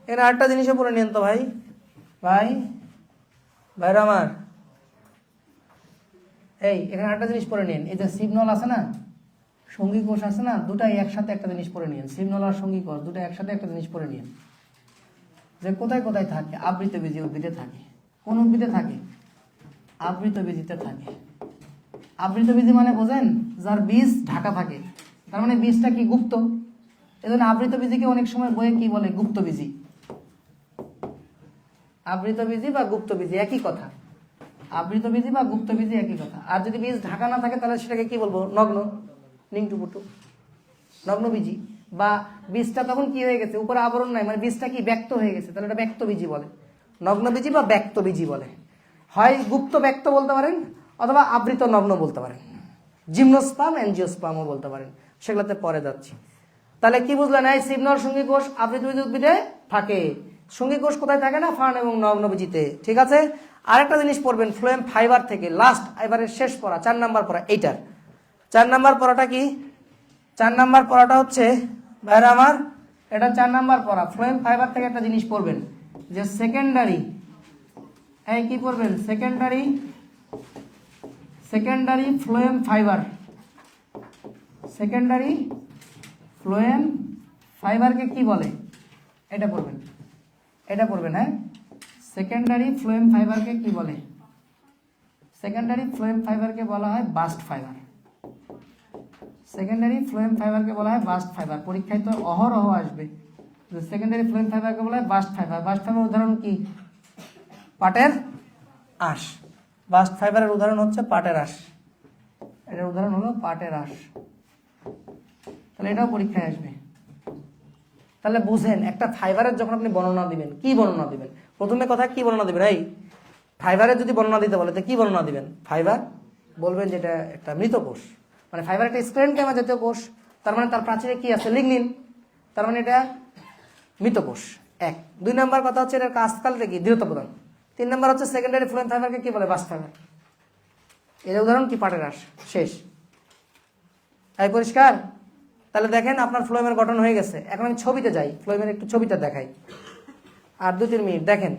এখানে আরেকটা জিনিসও পড়ে নিয়েন তো ভাই, ভাই ভাইরা আমার, এই এখানে আরেকটা জিনিস পড়ে নিন। এই যে সিবনল আছে না, সঙ্গী কোষ আছে না, দুটাই একসাথে একটা জিনিস পড়ে নিন। সিবনল আর সঙ্গী কোষ দুটো একসাথে একটা জিনিস পড়ে নিন, যে কোথায় কোথায় থাকে। আবৃতবীজী উদ্ভিদে থাকে। কোন উদ্ভিদে থাকে? আবৃতবীজিতে থাকে। আবৃতবীজি মানে বোঝেন, যার বীজ ঢাকা থাকে, তার মানে বীজটা কি? গুপ্ত। এজন্য আবৃতবীজিকে অনেক সময় বইয়ে কি বলে? গুপ্তবীজি। আবৃতবীজি বা গুপ্তবীজি একই কথা, আবৃতবীজি বা গুপ্তবীজি একই কথা। আর যদি বীজ ঢাকা না থাকে তাহলে সেটাকে কি বলবো? নগ্ন, নিংটুপুটু, নগ্নবীজি। বা বীজটা তখন কি হয়ে গেছে? উপরে আবরণ নাই, মানে বীজটা কি? ব্যক্ত হয়ে গেছে, তাহলে এটা ব্যক্তবীজি বলে, নগ্নবীজি বা ব্যক্তবীজি বলে। হয় গুপ্ত ব্যক্ত বলতে পারেন, অথবা আবৃত নগ্ন বলতে পারেন, জিমনোস্পার্ম, অ্যাঞ্জিওস্পার্মও বলতে পারেন, সেগুলোতে পরে যাচ্ছি। তাহলে কি বুঝলেন? এই সিবনল সঙ্গী কোষ আবৃতবীজি উদ্ভিদে থাকে। সঙ্গী কোষ কোথায় থাকে না? ফার্ন এবং নগ্নবীজিতে। ঠিক আছে। আরেকটা জিনিস পড়বেন ফ্লোয়েম ফাইবার থেকে, লাস্ট এবারে শেষ পড়া, 4 নাম্বার পড়া এইটার। 4 নাম্বার পড়াটা কি? 4 নাম্বার পড়াটা হচ্ছে ভাইরা আমার, এটা 4 নাম্বার পড়া। ফ্লোয়েম ফাইবার থেকে একটা জিনিস পড়বেন, যে সেকেন্ডারি, এই কি পড়বেন? Secondary, secondary phloem fibre, secondary phloem ফাইবারকে কি বলে? এটা পড়বেন, এটা পড়বেন। হ্যাঁ, সেকেন্ডারি ফ্লোয়েম ফাইবারকে কি বলে? সেকেন্ডারি ফ্লোয়েম ফাইবারকে বলা হয় বাস্ট ফাইবার। সেকেন্ডারি ফ্লোয়েম ফাইবারকে বলা হয় বাস্ট ফাইবার। পরীক্ষায় তো অহরহ আসবে যে সেকেন্ডারি ফ্লোয়েম ফাইবারকে বলা হয় বাস্ট ফাইবার। বাস্ট ফাইবার উদাহরণ কি? পাটের আঁশ। বাস্ট ফাইবারের উদাহরণ হচ্ছে পাটের আঁশ, এটার উদাহরণ হলো পাটের আঁশ। তাহলে এটাও পরীক্ষায় আসবে। তাহলে বুঝেন, একটা ফাইবারের যখন আপনি বর্ণনা দিবেন, কি বর্ণনা দিবেন? প্রথমে কথা কি বর্ণনা দিবেন? এই ফাইবারের যদি বর্ণনা দিতে বলে তো কি বর্ণনা দিবেন? ফাইবার বলবেন যে এটা একটা মৃত কোষ, মানে ফাইবার একটা স্ক্লেরেনকাইমা জাতীয় কোষ, তার মানে তার প্রাচীরে কি আছে? লিগনিন, তার মানে এটা মৃত কোষ। 1। 2 নাম্বার কথা হচ্ছে এটার কাজকালটা কি? দৃঢ়তা প্রদান। 3 নাম্বার হচ্ছে সেকেন্ডারি ফ্লোয়েম ফাইবারকে কি বলে? Bast fibre. এর উদাহরণ কি? পাটের আঁশ। শেষ। তাই পরিষ্কার? তাহলে দেখেন আপনার ফ্লোয়েমের গঠন হয়ে গেছে। এখন আমি ছবিতে যাই, ফ্লোয়েমের একটু ছবিটা দেখাই, আর 2-3 মিনিট দেখেন।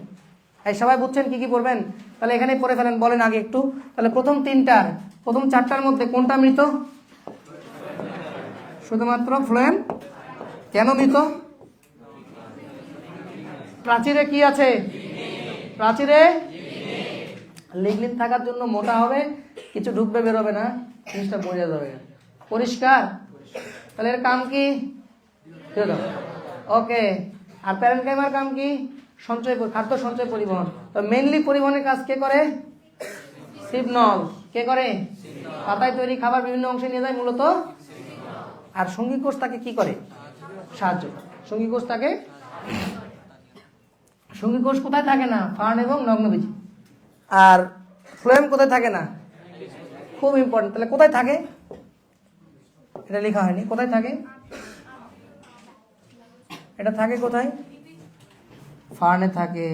এই সবাই বুঝছেন কি কি পড়বেন? তাহলে এখানেই পড়ে ফেলেন, বলেন আগে একটু। তাহলে প্রথম 4টার মধ্যে কোনটা মৃত? শুধুমাত্র ফ্লোয়েম। কেন মৃত? প্রাচীরে কি আছে? প্রাচীরে লিগনিন থাকার জন্য মোটা হবে, কিছু ঢুকবে বেরোবে না, জিনিসটা বোঝা যাবে। পরিষ্কার? তাহলে এর কাম কি? ওকে। আর প্যারেনকাইমার কাম কি? সঞ্চয়, খাদ্য সঞ্চয়, পরিবহন। তো মেইনলি পরিবহনের কাজ কে করে? সিবনল। কে করে? পাতায় তৈরি খাবার বিভিন্ন অংশে নিয়ে যায় মূলত। আর সঙ্গী কোষ তাকে কি করে? সাহায্য। সঙ্গী কোষ তাকে, সঙ্গী কোষ কোথায় থাকে না? ফার্ন এবং নগ্নবীজি। আর ফ্লোয়েম কোথায় থাকে না? খুব ইম্পর্টেন্ট। তাহলে কোথায় থাকে? এটা লেখা হয়নি, কোথায় থাকে? এটা থাকে কোথায়? ফার্নে থাকে,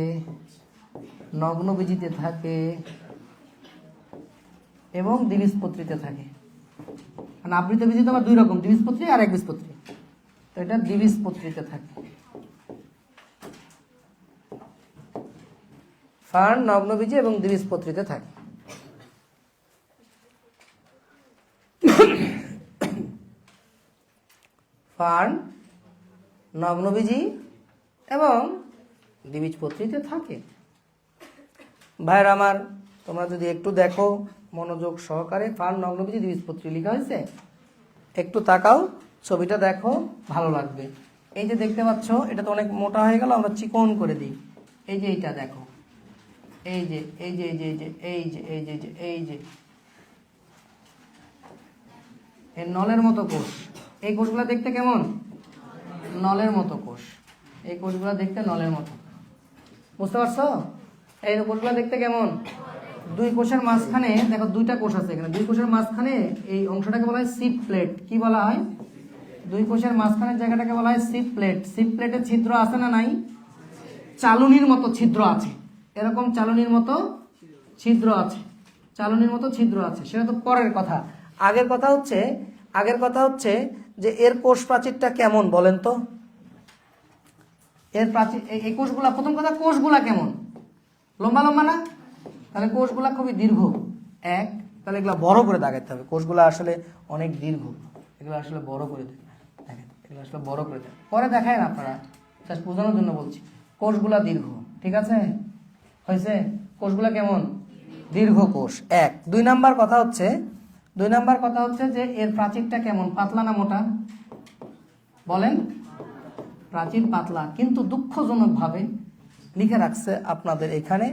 নগ্নবীজিতে থাকে এবং দ্বিবীজপত্রীতে থাকে। কারণ আবৃতবীজি তো আবার 2 রকম, দ্বিবীজপত্রী আর একবীজপত্রী। তো এটা দ্বিবীজপত্রীতে থাকে। ফার্ন, নগ্নবীজি এবং দ্বিবীজপত্রীতে থাকে। ফার্ন, নগ্নবীজি এবং দ্বিবীজপত্রীতে থাকে। ভাইরা আমার, তোমরা যদি একটু দেখো মনোযোগ সহকারে, ফার্ন, নগ্নবীজি, দ্বিবীজপত্রী লেখা হয়েছে, একটু তাকাও, ছবিটা দেখো, ভালো লাগবে। এই যে দেখতে পাচ্ছ, এটা তো অনেক মোটা হয়ে গেল, আমরা চিকন করে দিই। এই যে এইটা দেখো, এই যে এই যে এই যে এই যে এই যে এই যে এই যে এই নলের মতো কোষ। এই কোষগুলো দেখতে কেমন? নলের মতো কোষ। এই কোষগুলো দেখতে নলের মতো, বুঝতে পারছো? এই কোষগুলো দেখতে কেমন? দুই কোষের মাঝখানে দেখো দুইটা কোষ আছে এখানে, দুই কোষের মাঝখানে এই অংশটাকে বলা হয় সিপ প্লেট। কি বলা হয়? দুই কোষের মাঝখানের জায়গাটাকে বলা হয় সিপ প্লেট। সিপ প্লেটে ছিদ্র আছে না নাই? চালুনির মতো ছিদ্র আছে, এরকম চালুনির মতো ছিদ্র আছে, চালুনির মতো ছিদ্র আছে। সেটা তো পরের কথা। আগের কথা হচ্ছে যে এর কোষ প্রাচীরটা কেমন বলেন তো? এর প্রাচীর, এই কোষগুলা, প্রথম কথা কোষগুলা কেমন? লম্বা লম্বা না? তাহলে কোষগুলা খুবই দীর্ঘ। এক, তাহলে এগুলো বড় করে দাগাতে হবে। কোষগুলা আসলে অনেক দীর্ঘ, এগুলো আসলে বড় করে দেখেন, এগুলো আসলে বড় করে দেয়, পরে দেখায় না আপনারা, জাস্ট বোঝানোর জন্য বলছি। কোষগুলা দীর্ঘ, ঠিক আছে? হয়েছে? কোষগুলা কেমন? দীর্ঘ কোষ। এক। দুই নাম্বার কথা হচ্ছে যে এর প্রাচীরটা কেমন, পাতলা না মোটা? বলেন। প্রাচীর পাতলা, কিন্তু দুঃখজনকভাবে লিখে রাখছে আপনাদের এখানে,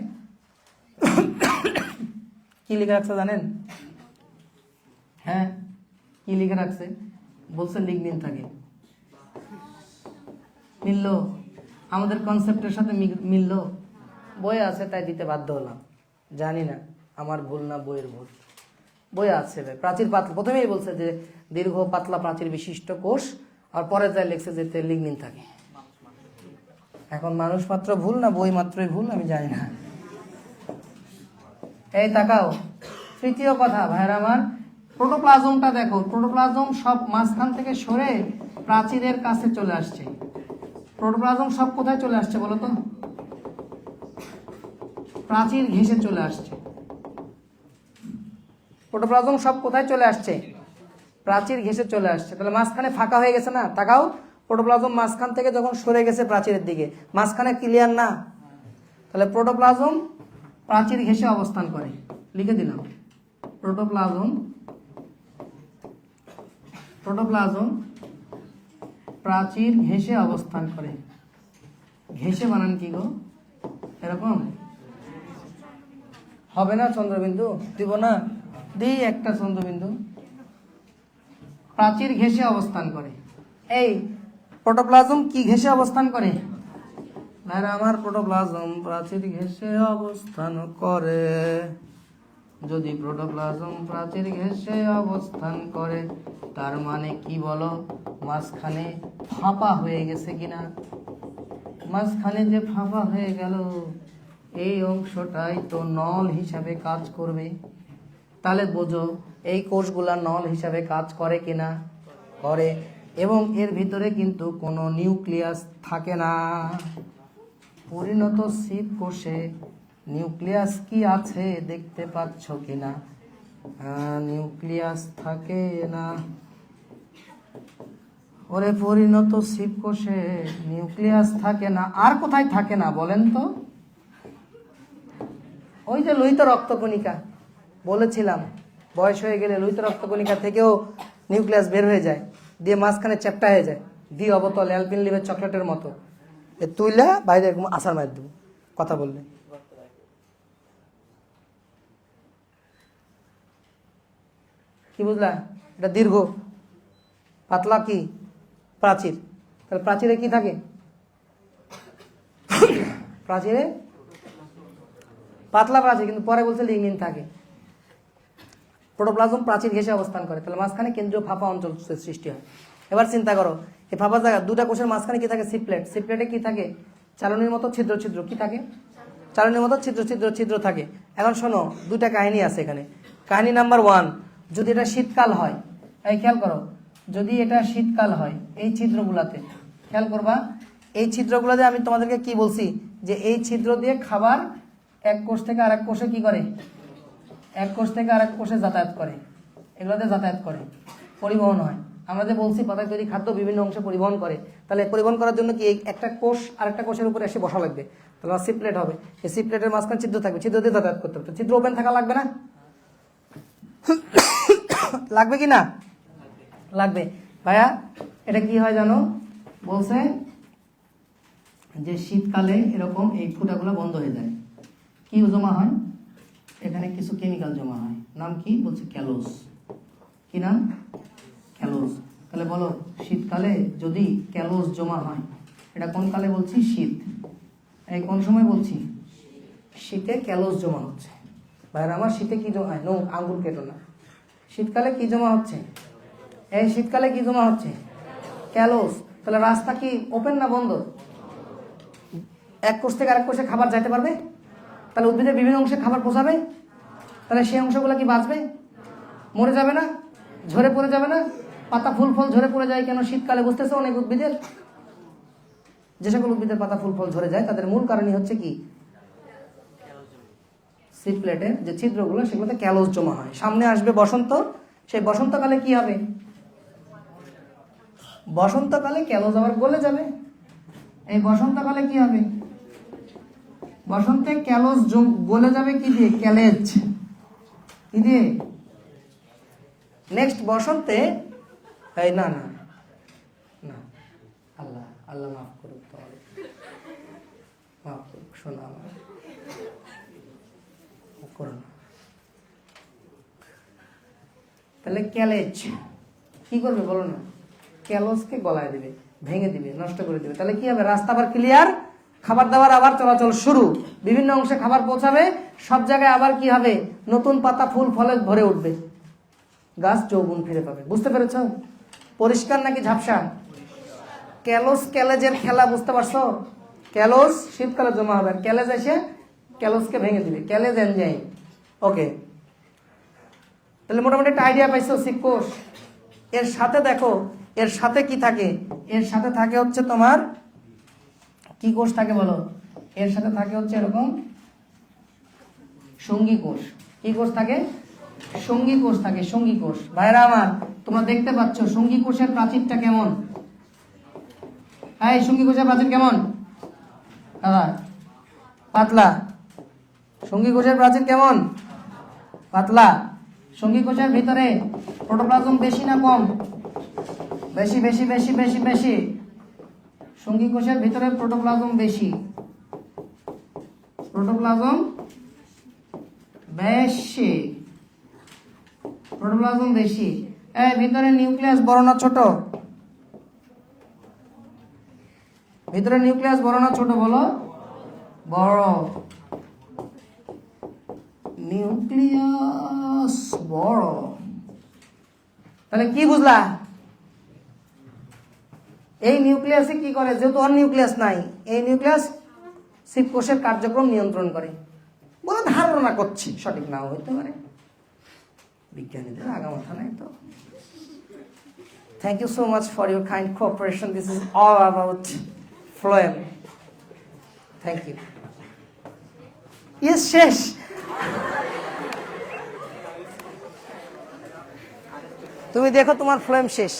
কি লিখে রাখছে জানেন? হ্যাঁ, কি লিখে রাখছে? বলছে লিগনিন থাকে। মিললো? আমাদের কনসেপ্টের সাথে মিললো? বই আছে তাই দিতে বাধ্য হলাম, জানি না আমার ভুল না বইয়ের ভুল। বই আছে প্রাচীর পাতলা, প্রথমেই বলছে যে দীর্ঘ পাতলা প্রাচীর বিশিষ্ট কোষ, আর পরে যা লিখছে যে লিগনিন থাকে। এখন মানুষ মাত্র ভুল না বই মাত্রই ভুল, আমি জানি না। এই তাকাও, তৃতীয় কথা ভাইরা আমার, প্রোটোপ্লাজমটা দেখো। প্রোটোপ্লাজম সব মাঝখান থেকে সরে প্রাচীরের কাছে চলে আসছে। প্রোটোপ্লাজম সব কোথায় চলে আসছে বলো তো? প্রাচীর ঘেঁষে চলে আসছে। প্রোটোপ্লাজম সব কোথায় চলে আসছে? প্রাচীর ঘেঁষে চলে আসছে। তাহলে মাঝখানে ফাঁকা হয়ে গেছে না? তাকাও, প্রোটোপ্লাজম মাঝখান থেকে যখন সরে গেছে প্রাচীরের দিকে, মাঝখানে ক্লিয়ার না? তাহলে প্রোটোপ্লাজম প্রাচীর ঘেঁষে অবস্থান করে। লিখে দিলাম, প্রোটোপ্লাজম প্রাচীর ঘেঁষে অবস্থান করে। ঘেঁষে বানান কি গো? এরকম হবে না? চন্দ্রবিন্দু দিব না? দিই একটা চন্দ্রবিন্দু। প্রাচীর ঘেঁষে অবস্থান করে। এই প্রোটোপ্লাজম কি ঘেঁষে অবস্থান করে? ভাইরা আমার, প্রোটোপ্লাজম প্রাচীর ঘেঁষে অবস্থান করে। যদি প্রোটোপ্লাজম প্রাচীর ঘেঁষে অবস্থান করে, তার মানে কি বলো? মাঝখানে ফাঁপা হয়ে গেছে কিনা? মাঝখানে যে ফাঁপা হয়ে গেল, এই অংশটাই তো নল হিসাবে কাজ করবে। তাহলে বোঝো এই কোষগুলা নল হিসাবে কাজ করে কিনা? করে। এবং এর ভিতরে কিন্তু কোনো নিউক্লিয়াস থাকে না। পরিণত সিপ কোষে নিউক্লিয়াস কি আছে দেখতে পাচ্ছ কিনা? নিউক্লিয়াস থাকে না। ওরে পরিণত সিপ কোষে নিউক্লিয়াস থাকে না। আর কোথায় থাকে না বলেন তো? ওই যে লোহিত রক্তকণিকা বলেছিলাম, বয়স হয়ে গেলে লোহিত রক্তকণিকা থেকেও নিউক্লিয়াস বের হয়ে যায়, দিয়ে মাঝখানে চ্যাপ্টা হয়ে যায়, দিয়ে অবতল অ্যালপিন লিভের চকলেটের মতো। এ তুইলা বাইরে আসার মার দেবো কথা বললে। কি বুঝলা? এটা দীর্ঘ, পাতলা কি প্রাচীর। তাহলে প্রাচীরে কি থাকে? প্রাচীরে পাতলা প্রাচীর, কিন্তু পরে বলছে লিগনিন থাকে। প্রোটোপ্লাজম প্রাচীর ঘেঁষে অবস্থান করে, তাহলে মাঝখানে কেন্দ্রীয় ফাঁপা অঞ্চল সৃষ্টি হয়। এবার চিন্তা করো, এই ফাঁপা জায়গা দুটা কোষের মাঝখানে কি থাকে? সিপ্লেট। সিপ্লেটে কি থাকে? চালনির মতো ছিদ্র ছিদ্র। কি থাকে? চালনির মতো ছিদ্র ছিদ্র ছিদ্র থাকে। এখন শোনো, দুটা কাহিনী আছে এখানে। কাহিনী নাম্বার 1, যদি এটা শীতকাল হয়, এই খেয়াল করো, যদি এটা শীতকাল হয়, এই ছিদ্রগুলাতে খেয়াল করবা, এই ছিদ্রগুলোতে আমি তোমাদেরকে কি বলছি যে এই ছিদ্র দিয়ে খাবার এক কোষ থেকে আরেক কোষে কি করে? এক কোষ থেকে আরেক কোষে যাতায়াত করে। এগুলোতে যাতায়াত করে, পরিবহন হয়। আমরা যে বলছি পাতায় তৈরি খাদ্য বিভিন্ন অংশে পরিবহন করে, তাহলে পরিবহন করার জন্য কি একটা কোষ আরেকটা কোষের উপরে এসে বসা লাগবে, তাহলে সিপ্লেট হবে। এই সিপ্লেটের মাঝখানে ছিদ্র থাকবে, ছিদ্র দিয়ে যাতায়াত করতে হবে। ছিদ্র ওপেন থাকা লাগবে না? লাগবে কি না? লাগবে। ভাইয়া এটা কি হয় জানো? বলছে যে শীতকালে এরকম এই ফুটাগুলো বন্ধ হয়ে যায়। কি জমা হয়? এখানে কিছু কেমিক্যাল জমা হয়। নাম কি? বলছে ক্যালোস। কি নাম? ক্যালোস। তাহলে বলো, শীতকালে যদি ক্যালোস জমা হয়, এটা কোন কালে বলছি? শীত। এই কোন সময় বলছি? শীতে ক্যালোস জমা হচ্ছে। ভাইরা আমার শীতে কি জমা হয়? নো, আঙ্গুল কেটো না। শীতকালে কি জমা হচ্ছে? এই শীতকালে কি জমা হচ্ছে? ক্যালোস। তাহলে রাস্তা কি ওপেন না বন্ধ? এক কোষ থেকে আরেক কোষে খাবার যাইতে পারবে? তাহলে উদ্ভিদের বিভিন্ন অংশে খাবার পৌঁছাবে? তাহলে সেই অংশগুলো কি বাঁচবে? মরে যাবে না? ঝরে পড়ে যাবে না? পাতা ফুল ফল ঝরে পড়ে যায় কেন শীতকালে? বুঝতেছে অনেক উদ্ভিদের, যে সকল উদ্ভিদের পাতা ফুল ফল ঝরে যায় তাদের মূল কারণই হচ্ছে কি, সিড প্লেটের যে ছিদ্রগুলো সেগুলোতে ক্যালোস জমা হয়। সামনে আসবে বসন্ত, সেই বসন্তকালে কি হবে? বসন্তকালে ক্যালোস আবার গলে যাবে। এই বসন্তকালে কি হবে? বসন্তে ক্যালোস গলে যাবে কি দিয়ে? ক্যালেজ। কি দিয়ে? নেক্সট বসন্তে এই না না না, আল্লাহ আল্লাহ মাফ করুক, তোমাদের মাফ করুক, শোনা আমার করো না। তাহলে ক্যালেজ কি করবে বলো না? ক্যালোসকে গলায় দিবে, ভেঙে দিবে, নষ্ট করে দিবে। তাহলে কি হবে? রাস্তা আবার ক্লিয়ার, খাবার দাবার আবার চলাচল শুরু, বিভিন্ন অংশে খাবার পৌঁছাবে, সব জায়গায় আবার কি হবে? নতুন পাতা ফুল ফলে ভরে উঠবে, গাছ যৌবন ফিরে পাবে। বুঝতে পেরেছ? পরিষ্কার নাকি ঝাপসা? ক্যালোস ক্যালেজের খেলা বুঝতে পারছো? ক্যালোস শীতকালে জমা হবে, আর ক্যালেজ এসে ক্যালোসকে ভেঙে দিবে। ক্যালেজ এনজাইম। ওকে, তাহলে মোটামুটি একটা আইডিয়া পাইছো সিক কোষ। এর সাথে দেখো, এর সাথে কি থাকে? এর সাথে থাকে হচ্ছে তোমার কি কোষ থাকে বলো? এর সাথে থাকে হচ্ছে এরকম সঙ্গী কোষ। কি কোষ থাকে? সঙ্গী কোষ থাকে। সঙ্গী কোষ। ভাইরা আমার, তোমরা দেখতে পাচ্ছ সঙ্গী কোষের প্রাচীরটা কেমন? হ্যাঁ, সঙ্গী কোষের প্রাচীর কেমন দাদা? পাতলা। সঙ্গী কোষের প্রাচীর কেমন? পাতলা। সঙ্গী কোষের ভিতরে প্রোটোপ্লাজম বেশি না কম? বেশি বেশি বেশি বেশি বেশি। সঙ্গী কোষের ভিতরে প্রোটোপ্লাজম বেশি। প্রোটোপ্লাজম বেশি। প্রোটোপ্লাজম বেশি। এই ভিতরে নিউক্লিয়াস বড় না ছোট? ভিতরে নিউক্লিয়াস বড় না ছোট বলো? বড়। নিউক্লিয়াস বড়। তাহলে কি বুঝলা? এই নিউক্লিয়াসে কি করে? যেহেতু অন নিউক্লিয়াস নাই, এই নিউক্লিয়াস সিক কোষের কার্যক্রম নিয়ন্ত্রণ করে বলে ধারণা করছি, সঠিক নাও হইতে পারে, বিজ্ঞানীদের আগামাথা নাই তো। Thank you so much for your kind cooperation. This is all about phloem. Thank you. Yes, শেষ। তুমি দেখো তোমার ফ্লোয়েম শেষ।